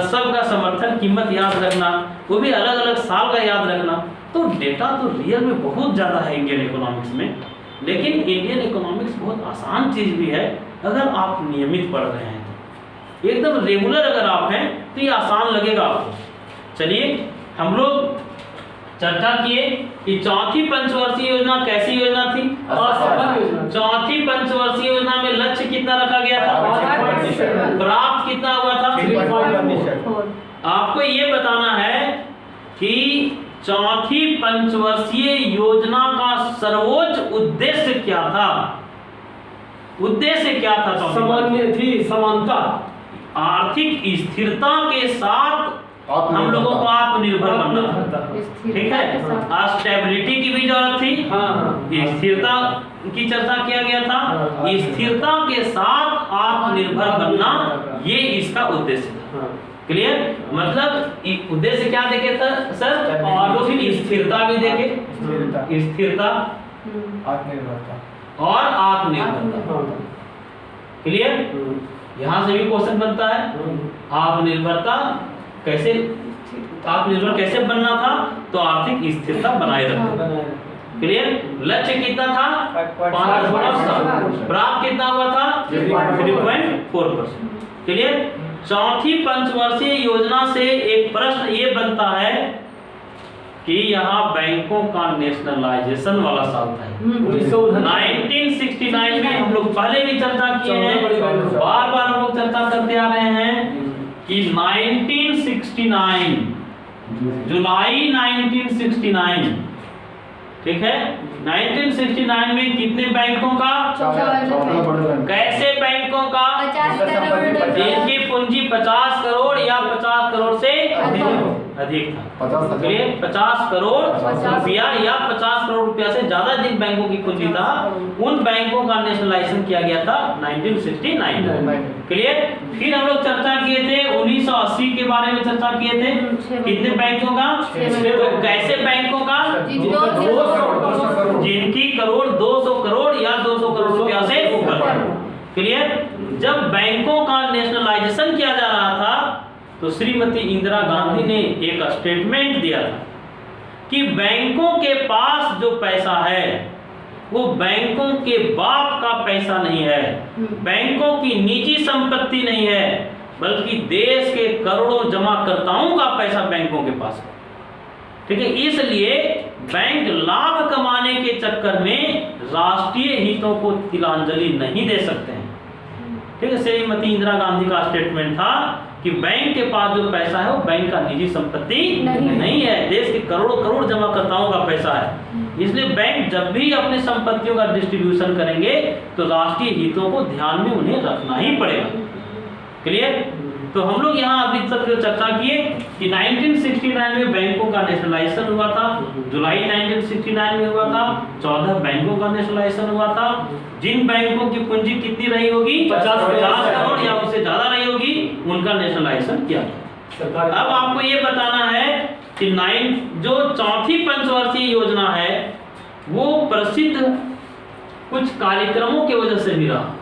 [SPEAKER 1] सबका समर्थन कीमत याद रखना, वो भी अलग अलग साल का याद रखना। तो डेटा तो रियल में बहुत ज़्यादा है इंडियन इकोनॉमिक्स में, लेकिन इंडियन इकोनॉमिक्स बहुत आसान चीज़ भी है अगर आप नियमित पढ़ रहे हैं तो। एकदम रेगुलर अगर आप हैं तो ये आसान लगेगा आपको। चलिए हम लोग चर्चा किए कि चौथी पंचवर्षीय योजना कैसी योजना थी। चौथी पंचवर्षीय योजना में लक्ष्य कितना रखा गया था, प्राप्त कितना हुआ था
[SPEAKER 5] 3.4।
[SPEAKER 1] आपको ये बताना है कि चौथी पंचवर्षीय योजना का सर्वोच्च उद्देश्य क्या था। उद्देश्य क्या था?
[SPEAKER 3] सामान्य थी, समानता,
[SPEAKER 1] आर्थिक स्थिरता के साथ हम लोगों को आत्मनिर्भर बनना था, ठीक है। स्टेबिलिटी की भी जरूरत थी, स्थिरता की चर्चा किया गया था, स्थिरता के साथ आत्मनिर्भर बनना, ये इसका उद्देश्य था। क्लियर? मतलब उद्देश्य क्या देखे था सर? और फिर स्थिरता भी देखे, स्थिरता
[SPEAKER 2] आत्मनिर्भरता
[SPEAKER 1] और आत्मनिर्भरता। क्लियर? यहाँ से भी क्वेश्चन बनता है, आत्मनिर्भरता कैसे, आत्मनिर्भर कैसे बनना था? तो आर्थिक स्थिरता बनाए रखना। क्लियर? लक्ष्य कितना था? 5%। प्राप्त कितना हुआ था? 3.4%। क्लियर? चौथी पंचवर्षीय योजना से एक प्रश्न ये बनता है कि यहाँ बैंकों का नेशनलाइजेशन वाला साल था 1969 में। हम लोग पहले भी चर्चा किए हैं, बार बार हम लोग चर्चा करते आ रहे हैं कि 1969 जुलाई 1969, ठीक है। 1969 में कितने बैंकों का? कैसे बैंकों का? जिनकी पूंजी 50 करोड़ या 50 करोड़ से अधिक था। 50 करोड़ रुपया या 50 करोड़ रुपया से ज्यादा जिन बैंकों की पूंजी था, उन बैंकों का नेशनलाइजेशन किया गया था 1969। क्लियर? फिर हम लोग चर्चा किए थे 1980 के बारे में चर्चा किए थे, कितने बैंकों का? तो कैसे बैंकों का? जिनकी करोड़ 200 करोड़ या 200 करोड़ रुपया से ऊपर। क्लियर? जब बैंकों का नेशनलाइजेशन किया जा रहा था तो श्रीमती इंदिरा गांधी ने एक स्टेटमेंट दिया था कि बैंकों के पास जो पैसा है वो बैंकों के बाप का पैसा नहीं है, बैंकों की निजी संपत्ति नहीं है, बल्कि देश के करोड़ों जमाकर्ताओं का पैसा बैंकों के पास है। ठीक है, इसलिए बैंक लाभ कमाने के चक्कर में राष्ट्रीय हितों को तिलांजलि नहीं दे सकते हैं। ठीक है, श्रीमती इंदिरा गांधी का स्टेटमेंट था कि बैंक के पास जो पैसा है वो बैंक का निजी संपत्ति नहीं है, देश के करोड़ों करोड़ जमाकर्ताओं का पैसा है। इसलिए बैंक जब भी अपने संपत्तियों का डिस्ट्रीब्यूशन करेंगे तो राष्ट्रीय हितों को ध्यान में उन्हें रखना ही पड़ेगा। क्लियर? तो हम लोग यहाँ अभी तक जो चर्चा किए कि 1969 में बैंकों का नेशनलाइजेशन हुआ था, जुलाई 1969 में हुआ था, 14 बैंकों का नेशनलाइजेशन हुआ था। जिन बैंकों की पूंजी कितनी रही होगी? 50 करोड़ या उससे ज्यादा रही होगी, उनका नेशनलाइजेशन किया गया। अब आपको ये बताना है कि जो चौथी पंचवर्षीय योजना है वो प्रसिद्ध कुछ कार्यक्रमों की वजह से भी रहा।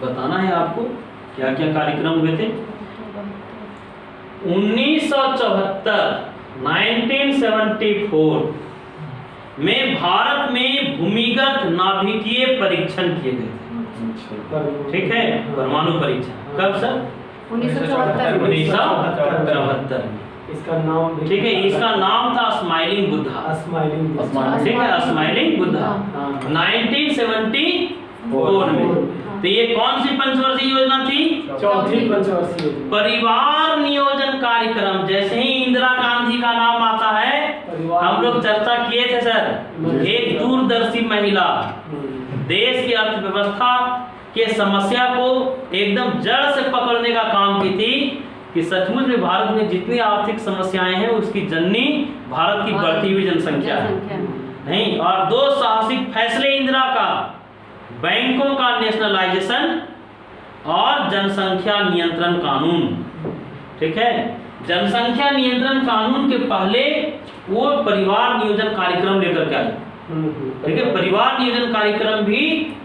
[SPEAKER 1] बताना है आपको क्या क्या कार्यक्रम हुए थे। 1974 में भारत में भूमिगत नाभिकीय परीक्षण किए गए थे। ठीक है, परमाणु परीक्षण कब सर? 1974 में।
[SPEAKER 3] इसका नाम
[SPEAKER 1] ठीक है, इसका नाम था स्माइलिंग बुद्धा। ठीक है, स्माइलिंग बुद्धा 1974 में। तो ये कौन सी पंचवर्षीय योजना थी?
[SPEAKER 3] चौथी पंचवर्षीय।
[SPEAKER 1] परिवार नियोजन कार्यक्रम। जैसे ही इंदिरा गांधी का नाम आता है हम लोग चर्चा किए थे सर, एक दूरदर्शी महिला देश की अर्थव्यवस्था के समस्या को एकदम जड़ से पकड़ने का काम की थी कि सचमुच में भारत में जितनी आर्थिक समस्याएं हैं उसकी जननी भारत की बढ़ती हुई जनसंख्या है नहीं। और दो साहसिक फैसले इंदिरा का, बैंकों का नेशनलाइजेशन और जनसंख्या नियंत्रण कानून। ठीक है, जनसंख्या नियंत्रण कानून के पहले वो परिवार नियोजन कार्यक्रम लेकर के आए। ठीक है, परिवार नियोजन कार्यक्रम भी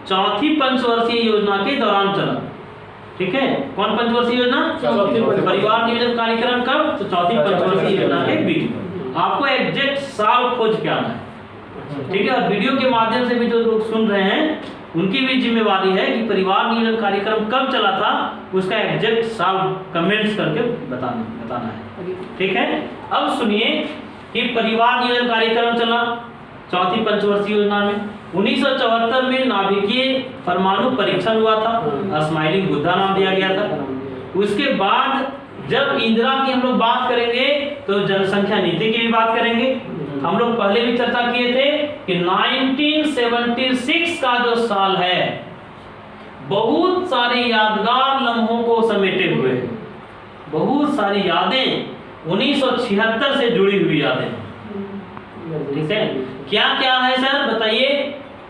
[SPEAKER 1] चौथी पंचवर्षीय योजना के दौरान चला। ठीक है, कौन पंचवर्षीय योजना? परिवार नियोजन कार्यक्रम कब? तो चौथी पंचवर्षीय योजना के बीच। आपको एग्जैक्ट साल खोज के आना है। ठीक है, और वीडियो के माध्यम से भी जो लोग सुन रहे हैं उनकी भी जिम्मेवारी है कि परिवार नियोजन कार्यक्रम कब चला था उसका एग्जैक्ट साल कमेंट्स करके बताना है। ठीक है, अब सुनिए कि परिवार नियोजन कार्यक्रम चला चौथी पंचवर्षीय योजना में। 1974 में नाभिकीय परमाणु परीक्षण हुआ था, स्माइलिंग बुद्धा नाम दिया गया था। उसके बाद जब इंदिरा की हम लोग बात करेंगे तो जनसंख्या नीति की भी बात करेंगे। हम लोग पहले भी चर्चा किए थे कि 1976 का जो साल है बहुत सारी यादगार लम्हों को समेटे हुए है। बहुत सारी यादें 1976 से जुड़ी हुई यादें, ठीक है। क्या क्या है सर बताइए।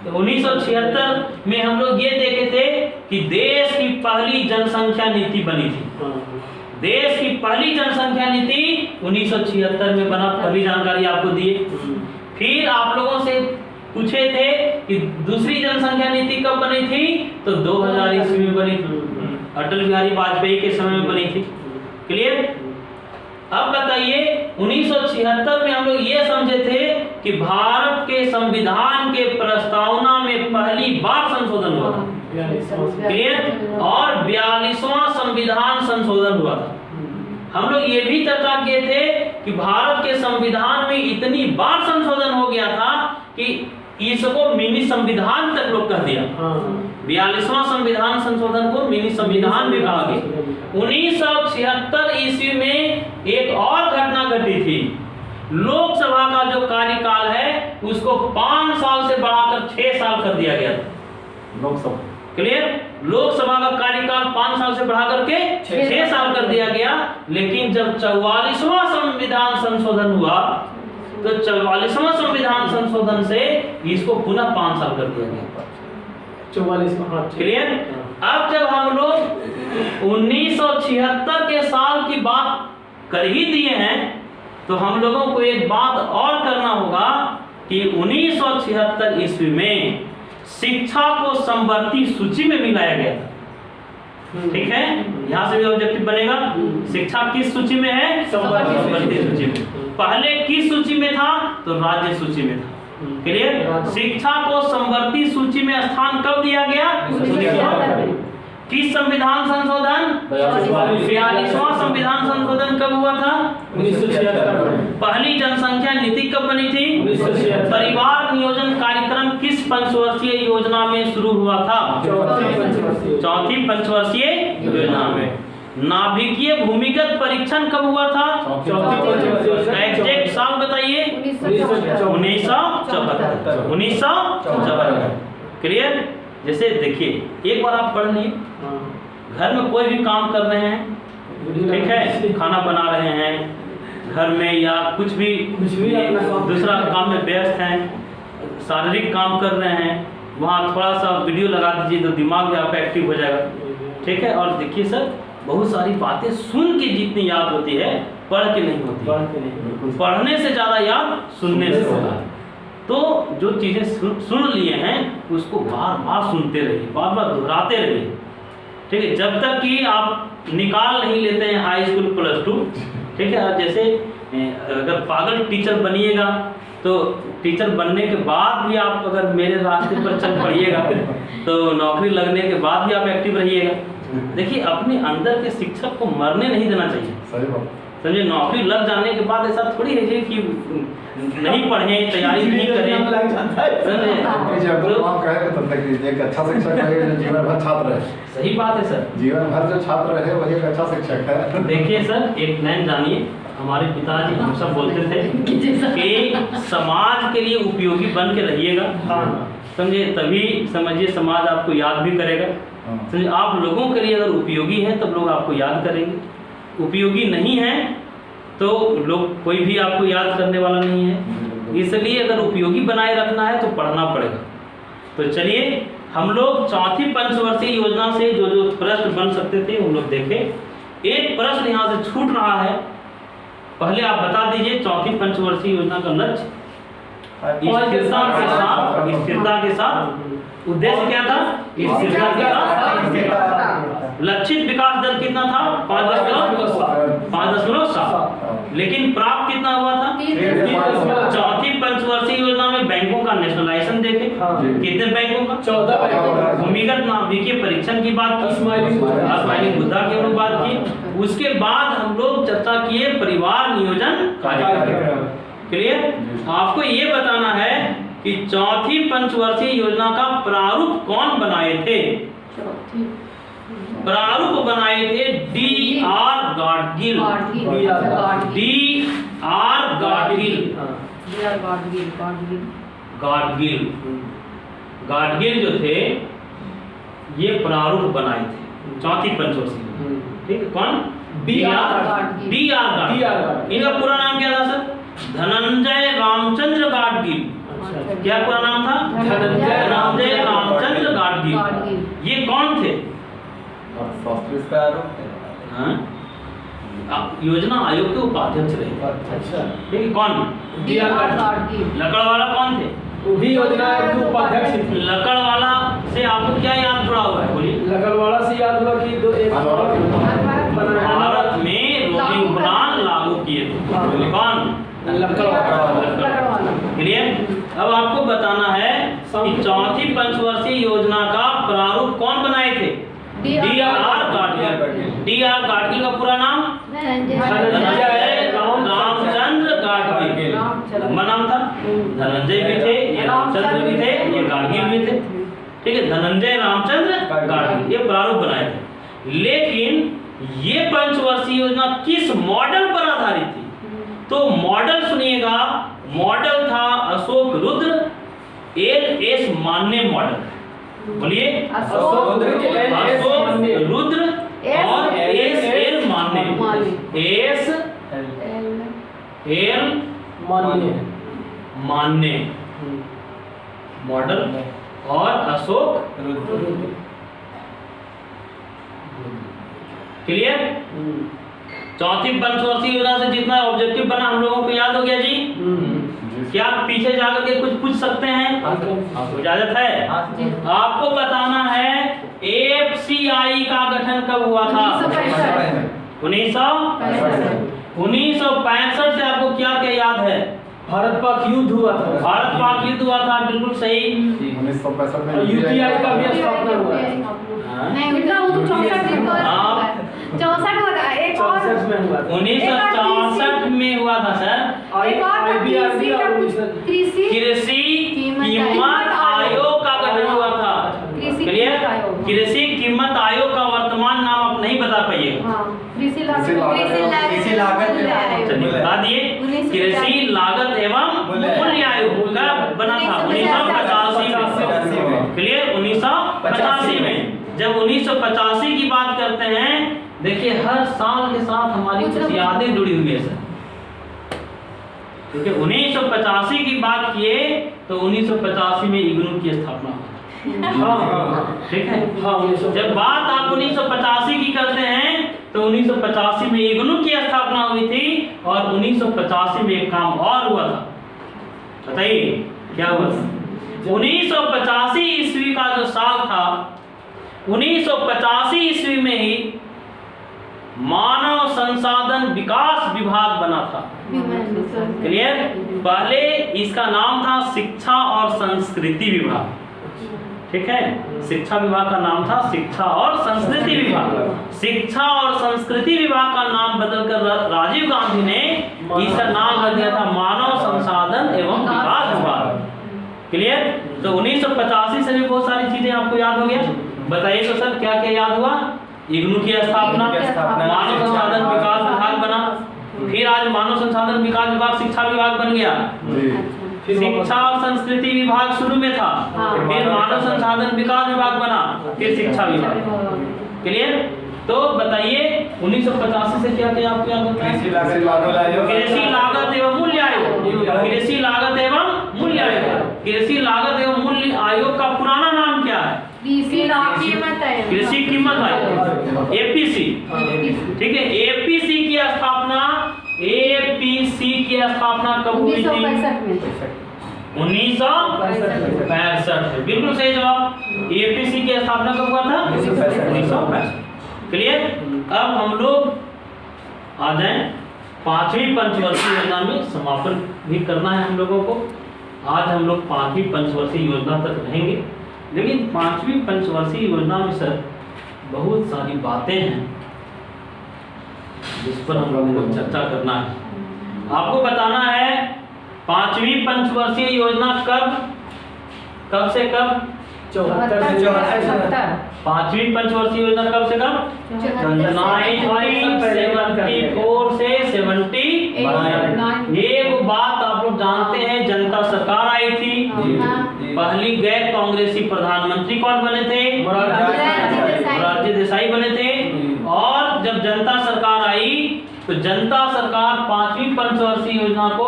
[SPEAKER 1] तो 1976 में हम लोग ये देखे थे कि देश की पहली जनसंख्या नीति बनी थी। देश की पहली जनसंख्या नीति 1976 में बना, पहली जानकारी आपको दिए। फिर आप लोगों से पूछे थे कि दूसरी जनसंख्या नीति कब बनी थी, तो 2000 ईस्वी में बनी थी, अटल बिहारी वाजपेयी के समय में बनी थी। क्लियर। अब बताइए 1976 में हम लोग ये समझे थे कि भारत के संविधान के प्रस्तावना में पहली बार संशोधन हुआ था। क्लियर। और 42वां संविधान संशोधन हुआ था। हम लोग ये भी चर्चा किए थे कि भारत के संविधान में इतनी बार संशोधन हो गया था कि इसको मिनी संविधान तक लोग कह दिया। 42वां संविधान संशोधन को मिनी संविधान में कहा गया। 1976 ईस्वी में एक और घटना घटी थी। लोकसभा का जो कार्यकाल है उसको 5 साल से बढ़ाकर 6 साल कर दिया गया था।
[SPEAKER 2] लोकसभा।
[SPEAKER 1] क्लियर। लोकसभा का कार्यकाल 5 साल से बढ़ाकर के 6 साल कर दिया गया। लेकिन जब 44वां संविधान संशोधन हुआ तो 44वां संविधान संशोधन से इसको पुनः 5 साल कर दिया गया।
[SPEAKER 3] 44।
[SPEAKER 1] क्लियर। अब जब हम लोग 1976 के साल की बात कर ही दिए हैं तो हम लोगों को एक बात और करना होगा कि 1976 ईस्वी में शिक्षा को समवर्ती सूची में मिलाया गया था। ठीक है। यहाँ से भी ऑब्जेक्टिव बनेगा, शिक्षा किस सूची में है, समवर्ती सूची में। पहले किस सूची में था, तो राज्य सूची में था। क्लियर। शिक्षा को समवर्ती सूची में स्थान कब दिया गया, किस संविधान संशोधन, 42वां संविधान संशोधन कब हुआ था,
[SPEAKER 3] 1976।
[SPEAKER 1] पहली जनसंख्या नीति कब बनी थी,
[SPEAKER 3] 1976।
[SPEAKER 1] परिवार नियोजन कार्यक्रम किस पंचवर्षीय योजना में शुरू हुआ था, चौथी पंचवर्षीय योजना में। नाभिकीय भूमिगत परीक्षण कब हुआ था, एग्जैक्ट साल बताइए, 1974। क्लियर। जैसे देखिए एक बार आप पढ़ लिए, घर में कोई भी काम कर रहे हैं, ठीक है, खाना बना रहे हैं घर में या कुछ भी दूसरा काम में व्यस्त हैं, शारीरिक काम कर रहे हैं, वहाँ थोड़ा सा वीडियो लगा दीजिए तो दिमाग भी आपका एक्टिव हो जाएगा। ठीक है। और देखिए सर बहुत सारी बातें सुन के जितनी याद होती है पढ़ के नहीं होती। पढ़ने से ज़्यादा याद सुनने से होता है। तो जो चीज़ें सुन लिए हैं उसको बार बार सुनते रहिए, बार बार दोहराते रहिए। ठीक है। जब तक कि आप निकाल नहीं लेते हैं हाई स्कूल +2। ठीक है। और जैसे अगर पागल टीचर बनिएगा तो टीचर बनने के बाद भी आप अगर मेरे रास्ते पर चल पड़िएगा तो नौकरी लगने के बाद भी आप एक्टिव रहिएगा। देखिए अपने अंदर के शिक्षक को मरने नहीं देना चाहिए।
[SPEAKER 2] सही बात।
[SPEAKER 1] समझे। नौकरी लग जाने के बाद ऐसा थोड़ी है जी कि नहीं पढ़ें, तैयारी नहीं करें।
[SPEAKER 2] एक अच्छा शिक्षक है जो जीवन भर छात्र है।
[SPEAKER 1] सही बात है सर।
[SPEAKER 2] जीवन भर जो छात्र है वही एक अच्छा शिक्षक है।
[SPEAKER 1] देखिए सर एक लाइन जानिए, हमारे पिताजी हमेशा बोलते थे कि समाज के लिए उपयोगी बन के रहिएगा। समझे। तभी समझिए समाज आपको याद भी करेगा। समझे। आप लोगों के लिए अगर उपयोगी है तब लोग आपको याद करेंगे, उपयोगी नहीं है तो लोग कोई भी आपको याद करने वाला नहीं है। इसलिए अगर उपयोगी बनाए रखना है तो पढ़ना पड़ेगा। तो चलिए हम लोग चौथी पंचवर्षीय योजना से जो जो प्रश्न बन सकते थे हम लोग देखें। एक प्रश्न यहाँ से छूट रहा है, पहले आप बता दीजिए चौथी पंचवर्षीय योजना का लक्ष्य। स्थिरता के साथ उद्देश्य क्या था, स्थिरता के साथ। लक्षित विकास दर कितना था, 5.7। लेकिन प्राप्त कितना हुआ था, चौथी पंचवर्षीय योजना में बैंकों का नेशनलाइजेशन देखे। कितने बैंकों का,
[SPEAKER 3] 14।
[SPEAKER 1] भूमिगत नाभिकीय परीक्षण की बात की, स्माइलिंग मुद्दा की हम लोग बात की। उसके बाद हम लोग चर्चा किए परिवार नियोजन कार्यक्रम। क्लियर। आपको ये बताना है कि चौथी पंचवर्षीय योजना का प्रारूप कौन बनाए थे। प्रारूप बनाए थे D.R. गाडगिल। गाडगिल। गाडगिल जो थे ये प्रारूप बनाए थे चौथी पंचवर्षीय। ठीक है, कौन?
[SPEAKER 3] D R
[SPEAKER 1] Gadgil. इनका पूरा नाम क्या था सर? धनंजय रामचंद्र गाडगिल। क्या पूरा नाम था? धनंजय रामचंद्र गाडगिल। ये कौन थे? हाँ? योजना आयोग के उपाध्यक्ष रहे।
[SPEAKER 3] अच्छा,
[SPEAKER 1] ठीक है, कौन? लकड़वाला कौन थे?
[SPEAKER 3] वो भी योजना आयोग के उपाध्यक्ष थे।
[SPEAKER 1] लकड़वाला से आपको क्या याद जुड़ा हुआ है? बोलिए।
[SPEAKER 3] लकड़वाला से याद हुआ कि
[SPEAKER 1] भारत में रोटी उपनान लागू किए थे। कौन?
[SPEAKER 3] लकड़वाला।
[SPEAKER 1] क्लियर? अब आपको बताना है कि चौथी पंचवर्षीय योजना का प्रारूप कौन बनाए थे? D R Gadgil. D R Gadgil का पूरा नाम? धनंजय रामचंद्र गाडगिल। लंबा नाम था। धनंजय भी थे, ये रामचंद्र भी थे, ये गाडगिल भी थे। ठीक है, धनंजय रामचंद्र गाडगिल ये प्रारूप बनाए थे। लेकिन ये पंचवर्षीय योजना किस मॉडल पर आधारित थी? तो मॉडल सुनिएगा, मॉडल था अशोक रुद्र एल.एस. मान्य मॉडल। बोलिए।
[SPEAKER 3] अशोक
[SPEAKER 1] रुद्र और एस.एल. मान्य। एस.एल. मान्य मॉडल और अशोक रुद्र। क्लियर? चौथी पंचवर्षीय योजना से जितना ऑब्जेक्टिव बना हम लोगों को याद हो गया जी? क्या पीछे जाकर के कुछ पूछ सकते हैं? आपको इजाजत है? आपको बताना है एफसीआई का गठन कब हुआ था? 1965 से आपको क्या क्या याद है?
[SPEAKER 3] भारत पाक युद्ध हुआ था।
[SPEAKER 1] भारत पाक युद्ध हुआ था, बिल्कुल सही।
[SPEAKER 2] 1965 में
[SPEAKER 3] यूटीआई का भी स्थापना हुआ है।
[SPEAKER 5] नहीं उनका वो तो 64 में हुआ था।
[SPEAKER 1] 1964 में हुआ था सर।
[SPEAKER 5] एक और
[SPEAKER 1] कृषि कीमत आयोग का गठन हुआ था। क्लियर? कृषि कीमत आयोग का वर्तमान नाम आप नहीं बता पाइएगा।
[SPEAKER 5] कृषि लागत
[SPEAKER 1] चलिए बता दिए। कृषि लागत एवं मूल्य आयोग का बना था 1985 में। क्लियर? 1985 में। जब 1985 की बात करते हैं, देखिए हर साल के साथ हमारी कुछ यादें जुड़ी हुई है सर। ठीक है, 1985 की बात किए तो 1985 में इग्नू की स्थापना हुई। ठीक है, जब बात आप 1985 की करते हैं तो 1985 में इग्नू की स्थापना हुई थी और 1985 में एक काम और हुआ था। बताइए क्या हुआ था? 1985 ईस्वी का जो साल था, 1985 ईस्वी में ही मानव संसाधन विकास विभाग बना था। क्लियर? पहले इसका नाम था शिक्षा और संस्कृति विभाग। ठीक है, शिक्षा विभाग का नाम था शिक्षा और संस्कृति विभाग। शिक्षा और संस्कृति विभाग का नाम बदलकर राजीव गांधी ने इसका नाम रख दिया था मानव संसाधन एवं विकास विभाग। क्लियर? तो 1985 से भी बहुत सारी चीजें आपको याद हो गया। बताइए तो सर क्या क्या याद हुआ? इग्नू की स्थापना, मानव संसाधन विकास विभाग बना, फिर आज मानव संसाधन विकास विभाग शिक्षा विभाग बन गया। शिक्षा और संस्कृति विभाग शुरू में था, फिर मानव संसाधन विकास विभाग बना, फिर शिक्षा विभाग। क्लियर? तो बताइए 1985 से क्या क्या आपको याद होता है? कृषि लागत एवं मूल्य आयोग। कृषि लागत एवं मूल्य आयोग। कृषि लागत एवं मूल्य आयोग का पुराना नाम क्या है? कृषि कीमत आयोग, एपीसी। ठीक है, एपीसी की स्थापना कब हुई थी? 1965। बिल्कुल सही जवाब। एपीसी की स्थापना कब हुआ था? 1965। क्लियर? अब हम लोग आ जाएं पांचवी पंचवर्षीय योजना में समापन भी करना है हम लोगों को। आज हम लोग पांचवी पंचवर्षीय योजना तक रहेंगे, लेकिन पांचवी पंचवर्षीय योजना में सर बहुत सारी बातें हैं जिस पर हम लोगों को चर्चा करना है। आपको बताना है पांचवी पंचवर्षीय योजना कब से कब?
[SPEAKER 3] 74 से 74।
[SPEAKER 1] पांचवी पंचवर्षीय योजना कब से कब? 1974 से 79। एक बात आप लोग जानते हैं, जनता सरकार आई थी, पहली गैर कांग्रेसी प्रधानमंत्री कौन बने थे? मोरारजी देसाई बने थे। और जब जनता सरकार आई तो जनता सरकार 5वीं पंचवर्षीय योजना को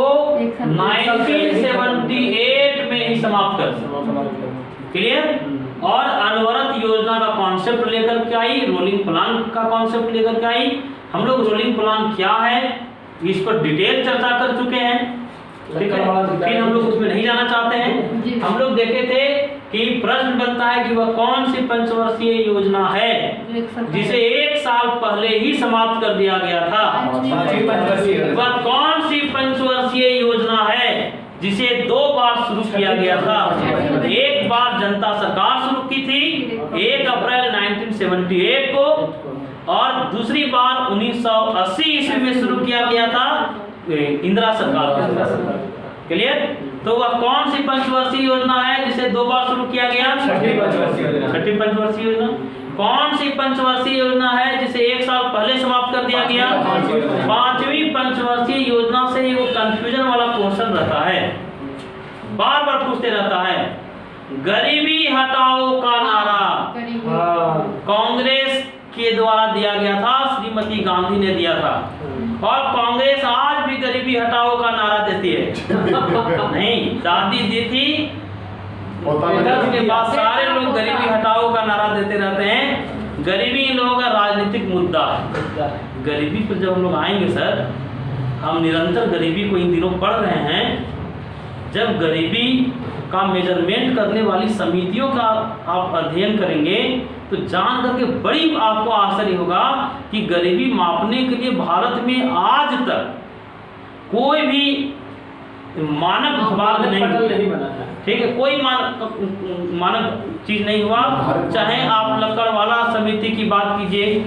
[SPEAKER 1] 1978 में ही समाप्त कर दी। क्लियर? और अनवरत योजना का कॉन्सेप्ट लेकर के आई, रोलिंग प्लान का कॉन्सेप्ट लेकर के आई। हम लोग रोलिंग प्लान क्या है इस पर डिटेल चर्चा कर चुके हैं, ठीक है, फिर हम लोग उसमें नहीं जाना चाहते हैं। हम लोग देखे थे कि प्रश्न बनता है कि वह कौन सी पंचवर्षीय योजना है जिसे 1 साल पहले ही समाप्त कर दिया गया था। वह कौन सी पंचवर्षीय योजना है जिसे 2 बार शुरू किया गया था। एक बार जनता सरकार शुरू की थी 1 अप्रैल 1978 को, और दूसरी बार 1980 ईस्वी में शुरू किया गया था इंदिरा सरकार। क्लियर? तो वह कौन सी पंचवर्षीय योजना है जिसे 2 बार शुरू किया गया? छठी पंचवर्षीय योजना। कौन सी पंचवर्षीय योजना है जिसे 1 साल पहले समाप्त कर दिया गया? 5वीं पंचवर्षीय योजना से वो कंफ्यूजन वाला क्वेश्चन रहता है, बार बार पूछते रहता है। गरीबी हटाओ का नारा कांग्रेस के द्वारा दिया गया था, श्रीमती गांधी ने दिया था, और कांग्रेस आज भी गरीबी हटाओ का नारा देती है। नहीं, दादी दी थी, उसके बाद सारे लोग गरीबी हटाओ का नारा देते रहते हैं। गरीबी इन लोगों का राजनीतिक मुद्दा है। गरीबी पर जब हम लोग आएंगे सर, हम निरंतर गरीबी को इन दिनों पढ़ रहे हैं। जब गरीबी का मेजरमेंट करने वाली समितियों का आप अध्ययन करेंगे तो जान करके बड़ी आपको आश्चर्य होगा कि गरीबी मापने के लिए भारत में आज तक कोई भी मानक भाग नहीं बना, ठीक है, कोई मानक चीज नहीं हुआ। चाहे आप लकड़वाला समिति की बात कीजिए,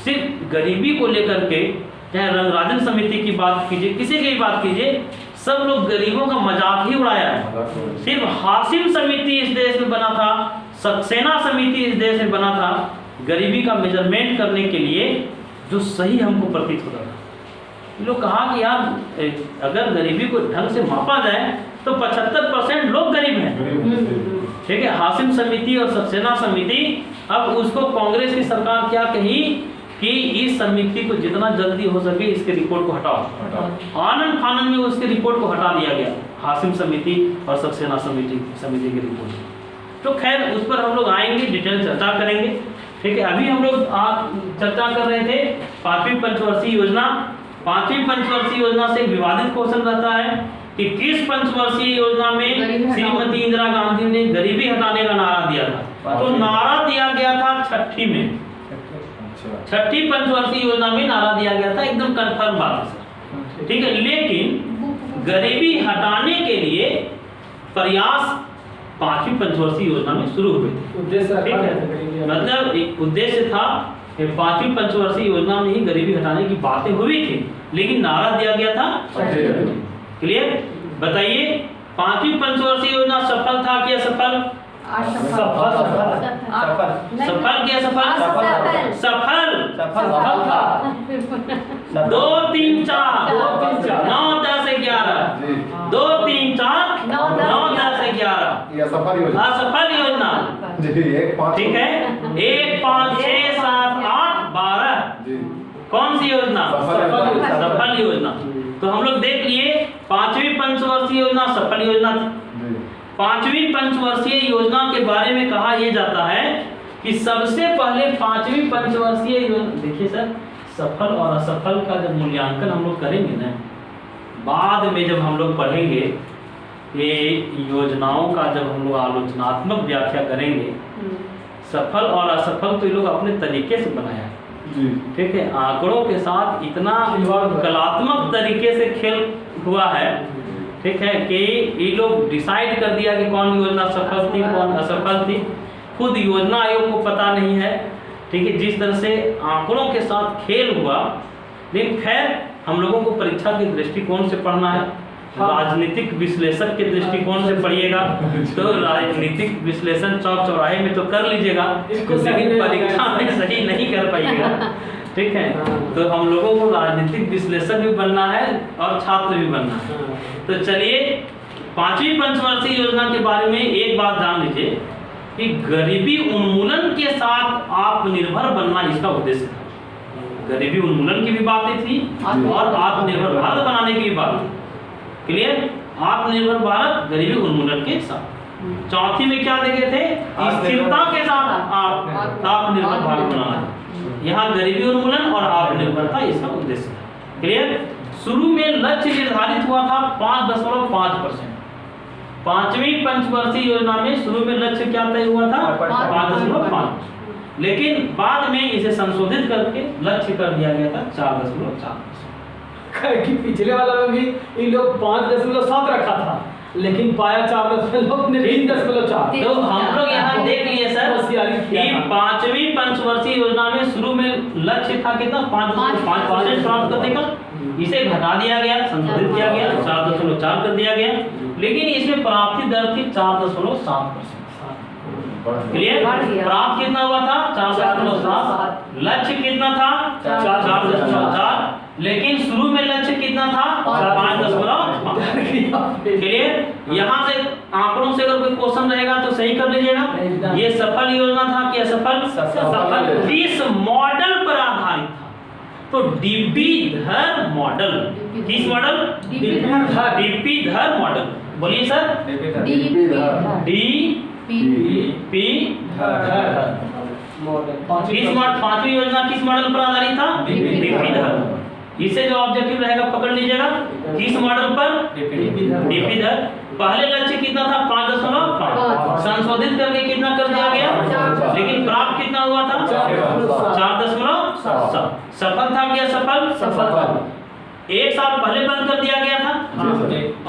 [SPEAKER 1] सिर्फ गरीबी को लेकर के, चाहे रंगराजन समिति की बात कीजिए, किसी की बात कीजिए, सब लोग गरीबों का मजाक ही उड़ाया है। सिर्फ हासिम समिति इस देश में बना था, सक्सेना समिति इस देश में बना था गरीबी का मेजरमेंट करने के लिए, जो सही हमको प्रतीत होता था। लोग कहा कि यार अगर गरीबी को ढंग से मापा जाए तो 75% लोग गरीब हैं, ठीक है। हासिम समिति और सक्सेना समिति, अब उसको कांग्रेस की सरकार क्या कही कि इस समिति को जितना जल्दी हो सके इसके रिपोर्ट को हटाओ। आनंद फानन में उसके रिपोर्ट को हटा दिया गया, हासिम समिति और सक्सेना समिति की रिपोर्ट। तो खैर उस पर हम लोग आएंगे, डिटेल चर्चा करेंगे, ठीक है। अभी हम लोग चर्चा कर रहे थे 5वीं पंचवर्षीय योजना। 5वीं पंचवर्षीय योजना से विवादित क्वेश्चन रहता है कि किस पंचवर्षीय योजना में श्रीमती इंदिरा गांधी ने गरीबी हटाने का नारा दिया था। तो नारा दिया गया था छठी में, छठी पंचवर्षीय योजना में नारा दिया गया था, एकदम कंफर्म बात है, ठीक है। लेकिन गरीबी हटाने के लिए प्रयास 5वीं पंचवर्षीय योजना में शुरू हुए थे, उद्देश्य, ठीक है। मतलब एक उद्देश्य था 5वीं पंचवर्षीय योजना में ही गरीबी हटाने की बातें हुई थी, लेकिन नारा दिया गया था। क्लियर? बताइए 5वीं पंचवर्षीय योजना सफल था कि असफल? सफल क्या सफल? सफल 2 3 4 9 10 11 2 3 4 9 10 11 असफल योजना, ठीक है। 1 5 6 7 8 12 कौन सी योजना? सफल योजना। तो हम लोग देख लिए 5वीं पंचवर्षीय योजना सफल योजना थी। 5वीं पंचवर्षीय योजना के बारे में कहा यह जाता है कि सबसे पहले 5वीं पंचवर्षीय योजना, देखिए सर, सफल और असफल का जब मूल्यांकन हम लोग करेंगे ना, बाद में जब हम लोग पढ़ेंगे ये योजनाओं का, जब हम लोग आलोचनात्मक व्याख्या करेंगे, सफल और असफल तो ये लोग अपने तरीके से बनाया है, ठीक है। आंकड़ों के साथ इतना कलात्मक तरीके से खेल हुआ है, ठीक है, कि ये लोग डिसाइड कर दिया कि कौन योजना सफल थी कौन असफल थी। खुद योजना आयोग को पता नहीं है, ठीक है, जिस तरह से आंकड़ों के साथ खेल हुआ। लेकिन खैर हम लोगों को परीक्षा के दृष्टिकोण से पढ़ना है, राजनीतिक विश्लेषक के दृष्टिकोण से पढ़िएगा तो राजनीतिक विश्लेषण चौक चौराहे में तो कर लीजिएगा, लेकिन परीक्षा में सही नहीं कर पाइएगा, ठीक है। तो हम लोगों को राजनीतिक विश्लेषक भी बनना है और छात्र भी बनना है। तो चलिए पांचवी पंचवर्षीय योजना के बारे में एक बात जान लीजिए कि गरीबी उन्मूलन के साथ आत्मनिर्भर बनना इसका उद्देश्य था। गरीबी उन्मूलन की भी बातें थी और आत्मनिर्भर भारत बनाने की भी बात थी। क्लियर? आत्मनिर्भर भारत गरीबी उन्मूलन के साथ। चौथी में क्या देखे थे? स्थिरता के साथ आत्मनिर्भर भारत बनाना। यहाँ गरीबी उन्मूलन और आत्मनिर्भरता इसका उद्देश्य है। क्लियर? शुरू में लक्ष्य निर्धारित हुआ था 5.5%। पांचवी पंचवर्षीय योजना में शुरू में लक्ष्य क्या तय हुआ था? 5.5। लेकिन बाद में इसे संशोधित करके लक्ष्य कर दिया गया था 4.4%।
[SPEAKER 3] कि पिछले वाला में भी इन लोग 5.7 रखा था, लेकिन पाया 4.4।
[SPEAKER 1] तो हम लोग यहाँ देख लिए सर कि पांचवी पंचवर्षीय योजना में शुरू में लक्ष्य था कितना? 5.5% प्राप्त करने का। इसे घटा दिया गया, संशोधित किया गया, 4.4 कर दिया गया। लेकिन इसमें प्राप्ति दर थी 4.7%। क्लियर? प्राप्त कितना हुआ था? 4.7। लक्ष्य कितना था? 4.4। लेकिन शुरू में लक्ष्य कितना था? 5.5। क्लियर? यहाँ से आंकड़ों से अगर कोई क्वेश्चन रहेगा तो सही कर लीजिएगा। ये सफल योजना था कि असफल? सफल। किस मॉडल पर आधारित था? तो डीपी धर मॉडल। किस मॉडल? डीपी धर मॉडल। बोलिए सर। पांचवी योजना किस मॉडल पर आधारित था? डीपी धर। इसे जो ऑब्जेक्टिव रहेगा पकड़ लीजिएगा। किस मॉडल पर? डीपी धर। पहले लक्ष्य कितना था? 5.5। संशोधित करके कितना कर दिया गया? लेकिन प्राप्त कितना हुआ था? 4.7। सफल था क्या? सफल। सफल। एक साल पहले बंद कर दिया गया था।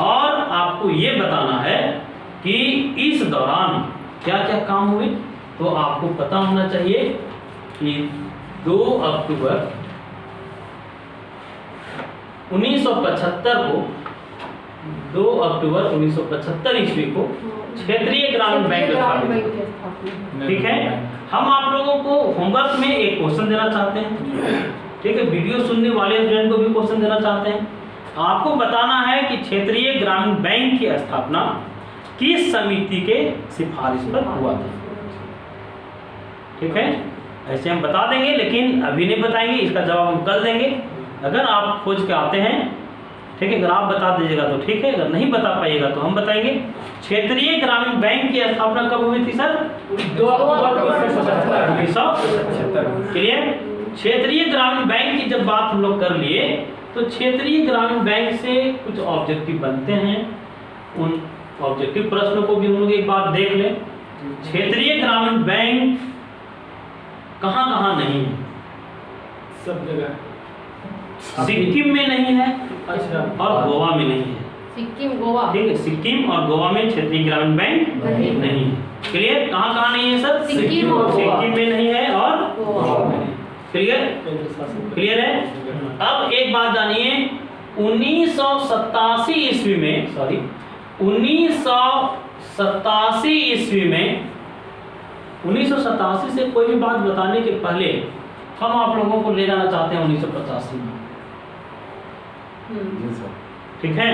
[SPEAKER 1] और आपको ये बताना है कि इस दौरान क्या क्या काम हुए। तो आपको पता होना चाहिए कि 2 अक्टूबर 1975 को 2 अक्टूबर 1975 ईस्वी को क्षेत्रीय ग्रामीण बैंक स्थापित। ठीक है? हम आप लोगों को होमवर्क में एक क्वेश्चन देना चाहते हैं। ठीक है? वीडियो सुनने वाले स्टूडेंट को भी क्वेश्चन देना चाहते हैं। आपको बताना है कि क्षेत्रीय ग्रामीण बैंक की स्थापना किस समिति के सिफारिश पर हुआ था। ठीक है? ऐसे हम बता देंगे, लेकिन अभी नहीं बताएंगे। इसका जवाब हम कल देंगे। अगर आप खोज के आते हैं, ठीक है, अगर आप बता दीजिएगा तो ठीक है, अगर नहीं बता पाइएगा तो हम बताएंगे। क्षेत्रीय ग्रामीण बैंक की स्थापना कब हुई थी सर?
[SPEAKER 3] 2 अक्टूबर 1975।
[SPEAKER 1] क्लियर? क्षेत्रीय ग्रामीण बैंक की जब बात हम लोग कर लिए तो क्षेत्रीय ग्रामीण बैंक से कुछ ऑब्जेक्टिव बनते हैं। उन ऑब्जेक्टिव प्रश्नों को भी हम लोग एक बार देख लें। क्षेत्रीय ग्रामीण बैंक कहाँ कहाँ नहीं है?
[SPEAKER 3] सब जगह।
[SPEAKER 1] सिक्किम में नहीं है।
[SPEAKER 3] अच्छा।
[SPEAKER 1] और गोवा में नहीं है।
[SPEAKER 5] सिक्किम, गोवा।
[SPEAKER 1] ठीक है? सिक्किम और गोवा में क्षेत्रीय ग्रामीण बैंक नहीं है। क्लियर? कहाँ कहाँ नहीं है सर?
[SPEAKER 5] सिक्किम और गोवा।
[SPEAKER 1] सिक्किम में नहीं है और
[SPEAKER 5] गोवा में नहीं।
[SPEAKER 1] क्लियर? क्लियर है? अब एक बात जानिए, 1987 ईस्वी में, सॉरी 1987 ईस्वी में, 1987 से कोई भी बात बताने के पहले हम आप लोगों को ले जाना चाहते हैं 1985 में। ठीक है?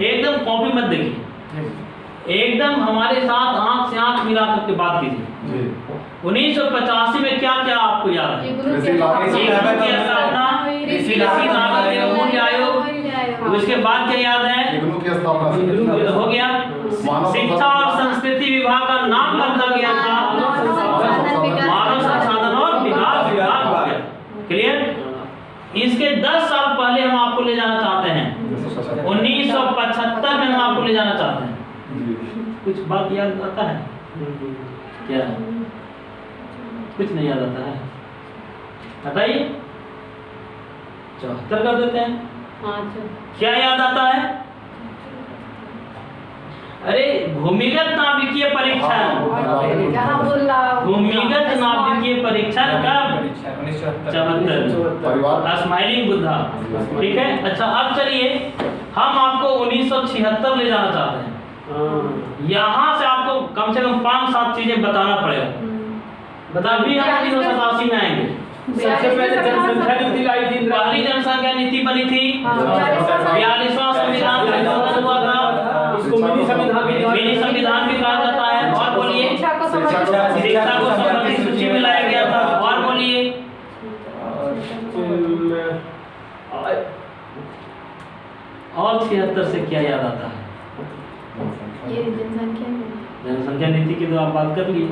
[SPEAKER 1] एकदम कॉपी मत देखिए, एकदम हमारे साथ आंख से आंख मिला करके बात कीजिए। 1985 में क्या क्या आपको याद है? मूल्य आयोग। उसके बाद क्या याद है? हो गया। शिक्षा और संस्कृति विभाग का नाम बदला गया था, मानव संसाधन और विकास विभाग हो गया। क्लियर? इसके 10 साल पहले हम आपको ले जाना चाहते हैं 1975 में हम आपको ले जाना चाहते हैं। कुछ बात याद आता है क्या? कुछ नहीं याद आता है? बताइए। 74 कर देते हैं। क्या याद आता है? अरे भूमिगत नाभिकीय परीक्षण। भूमिगत नाभिकीय परीक्षण कब? 74। स्माइलिंग बुद्धा। ठीक है? अच्छा, अब चलिए हम आपको 1976 ले जाना चाहते हैं। यहाँ से आपको कम से कम 5-7 चीजें बताना पड़ेगा। बता भी हम 1987 में आएंगे।
[SPEAKER 3] सबसे पहले जनसंख्या नीति लाई थी।
[SPEAKER 1] पहली जनसंख्या नीति बनी थी। 42वां संविधान संशोधन हुआ था।
[SPEAKER 3] इसको मिनी संविधान
[SPEAKER 4] भी कहा जाता है। और बोलिए,
[SPEAKER 5] शिक्षा को
[SPEAKER 4] शिक्षा को समर्पित सूची में लाया गया था। और बोलिए, और 76 से क्या याद आता है?
[SPEAKER 5] ये जनसंख्या
[SPEAKER 4] जनसंख्या नीति की तो आप बात कर लिए,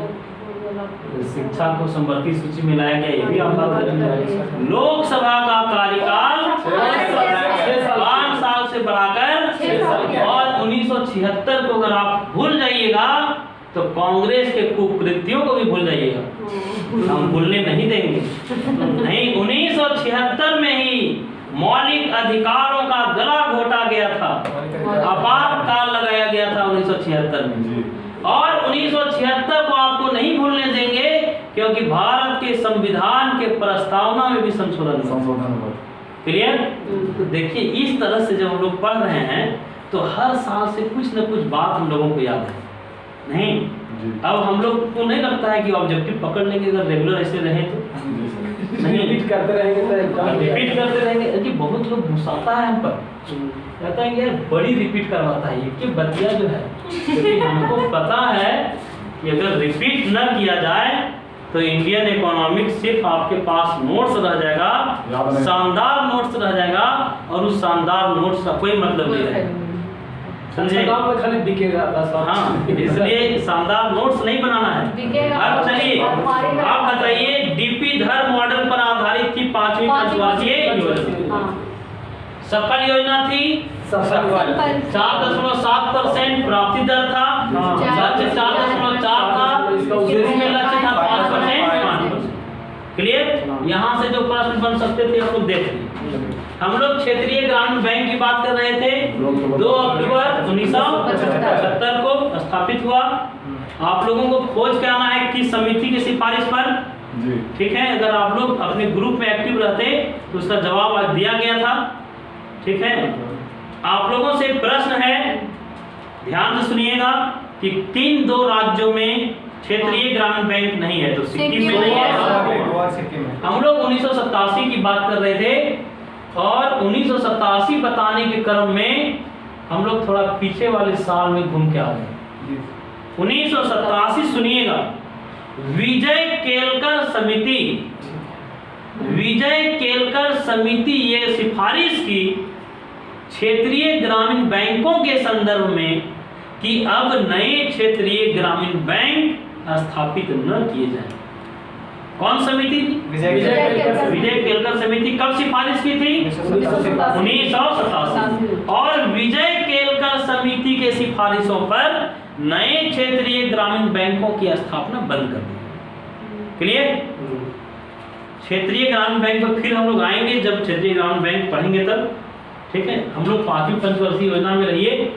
[SPEAKER 4] शिक्षा को समवर्ती सूची में लाया गया, ये भी आप बात कर लिए। लोकसभा का कार्यकाल 5 साल से बढ़ाकर
[SPEAKER 5] 6 साल
[SPEAKER 4] और 1976 को अगर आप भूल जाइएगा तो कांग्रेस के कुकृत्यों को भी भूल जाइएगा, हम भूलने नहीं देंगे। नहीं, 1976 में ही मौलिक अधिकारों का गला घोटा गया था, आपातकाल लगाया गया था 1976 में। और 1976 को आपको नहीं भूलने देंगे क्योंकि भारत के संविधान के प्रस्तावना में भी संशोधन हुआ। क्लियर? तो देखिए, इस तरह से जब हम लोग पढ़ रहे हैं तो हर साल से कुछ न कुछ बात हम लोगों को याद है। नहीं, अब हम लोग को नहीं लगता है कि ऑब्जेक्टिव पकड़ लेंगे अगर रेगुलर ऐसे रहे तो
[SPEAKER 3] नहीं रिपीट करते रहेंगे तो एग्जाम
[SPEAKER 4] रिपीट करते रहेंगे। कि बहुत लोग गुस्साता है हम पर, कहता है यार बड़ी रिपीट करवाता है ये बतिया जो है, क्योंकि हमको पता है कि अगर रिपीट न किया जाए तो इंडियन इकोनॉमिक्स सिर्फ आपके पास नोट्स रह जाएगा, शानदार नोट्स रह जाएगा, और उस शानदार नोट्स का कोई मतलब नहीं रहेगा। समझे?
[SPEAKER 3] में खाली दिखेगा बस।
[SPEAKER 4] हाँ, इसलिए शानदार नोट्स नहीं बनाना है। अब चलिए, आप बताइए, डीपी धर मॉडल पर आधारित थी 5वीं पंचवर्षीय योजना। सफल योजना थी, 4.7% प्राप्ति दर था, लक्ष्य 4.4 था, इसमें लक्ष्य था 5%। क्लियर? यहाँ से जो प्रश्न बन सकते थे आप लोग देख लीजिए। हम लोग क्षेत्रीय ग्रामीण बैंक की बात कर रहे थे, 2 अक्टूबर 1975 को स्थापित हुआ। आप लोगों को खोज के आना है किस समिति की सिफारिश पर। ठीक है, अगर आप लोग अपने ग्रुप में एक्टिव रहते तो उसका जवाब आज दिया गया था। ठीक है, आप लोगों से प्रश्न है, ध्यान से सुनिएगा कि 2 राज्यों में क्षेत्रीय ग्रामीण बैंक नहीं है, तो सिक्किम में नहीं है। हम लोग 1987 की बात कर रहे थे और 1987 बताने के क्रम में हम लोग थोड़ा पीछे वाले साल में घूम के आ गए। 1987 सुनिएगा, विजय केलकर समिति ये सिफारिश की क्षेत्रीय ग्रामीण बैंकों के संदर्भ में कि अब नए क्षेत्रीय ग्रामीण बैंक स्थापित न किए जाएं। कौन समिति? विजय केलकर समिति कब सिफारिश की थी? 1987। और विजय केलकर समिति के सिफारिशों पर नए क्षेत्रीय ग्रामीण बैंकों की स्थापना बंद कर दी। क्लियर? क्षेत्रीय ग्रामीण बैंक पर फिर हम लोग आएंगे जब क्षेत्रीय ग्रामीण बैंक पढ़ेंगे तब। ठीक है, हम लोग 5वीं पंचवर्षीय योजना में रहिए।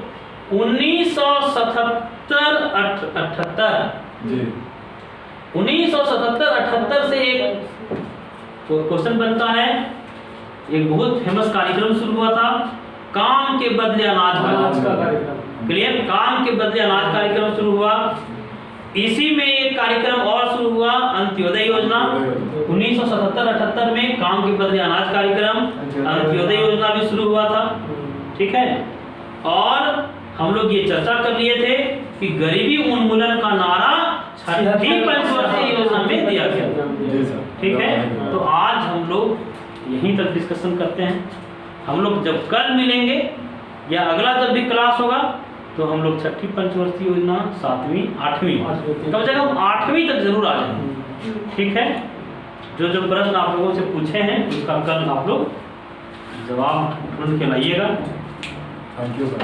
[SPEAKER 4] 1977-78 से एक क्वेश्चन बनता है। एक बहुत फेमस कार्यक्रम शुरू हुआ था, काम के बदले अनाज का कार्यक्रम। क्लियर? काम के बदले अनाज कार्यक्रम शुरू हुआ। इसी में एक कार्यक्रम और शुरू हुआ, अंत्योदय योजना। 1977-78 में काम के बदले अनाज कार्यक्रम, अंत्योदय योजना भी शुरू हुआ था। ठीक है, और हम लोग ये चर्चा कर लिए थे कि गरीबी उन्मूलन का नारा 6वीं पंचवर्षीय योजना में दिया गया। ठीक है, तो आज हम लोग यहीं तक डिस्कशन करते हैं। हम लोग जब कल मिलेंगे या अगला जब भी क्लास होगा तो हम लोग 6वीं पंचवर्षीय योजना, 7वीं, 8वीं, कब जगह हम 8वीं तक जरूर आ जाएंगे। ठीक है, जो जो प्रश्न आप लोगों से पूछे हैं उसका कल आप लोग जवाब ढूंढ के लाइएगा।
[SPEAKER 2] Thank you sir.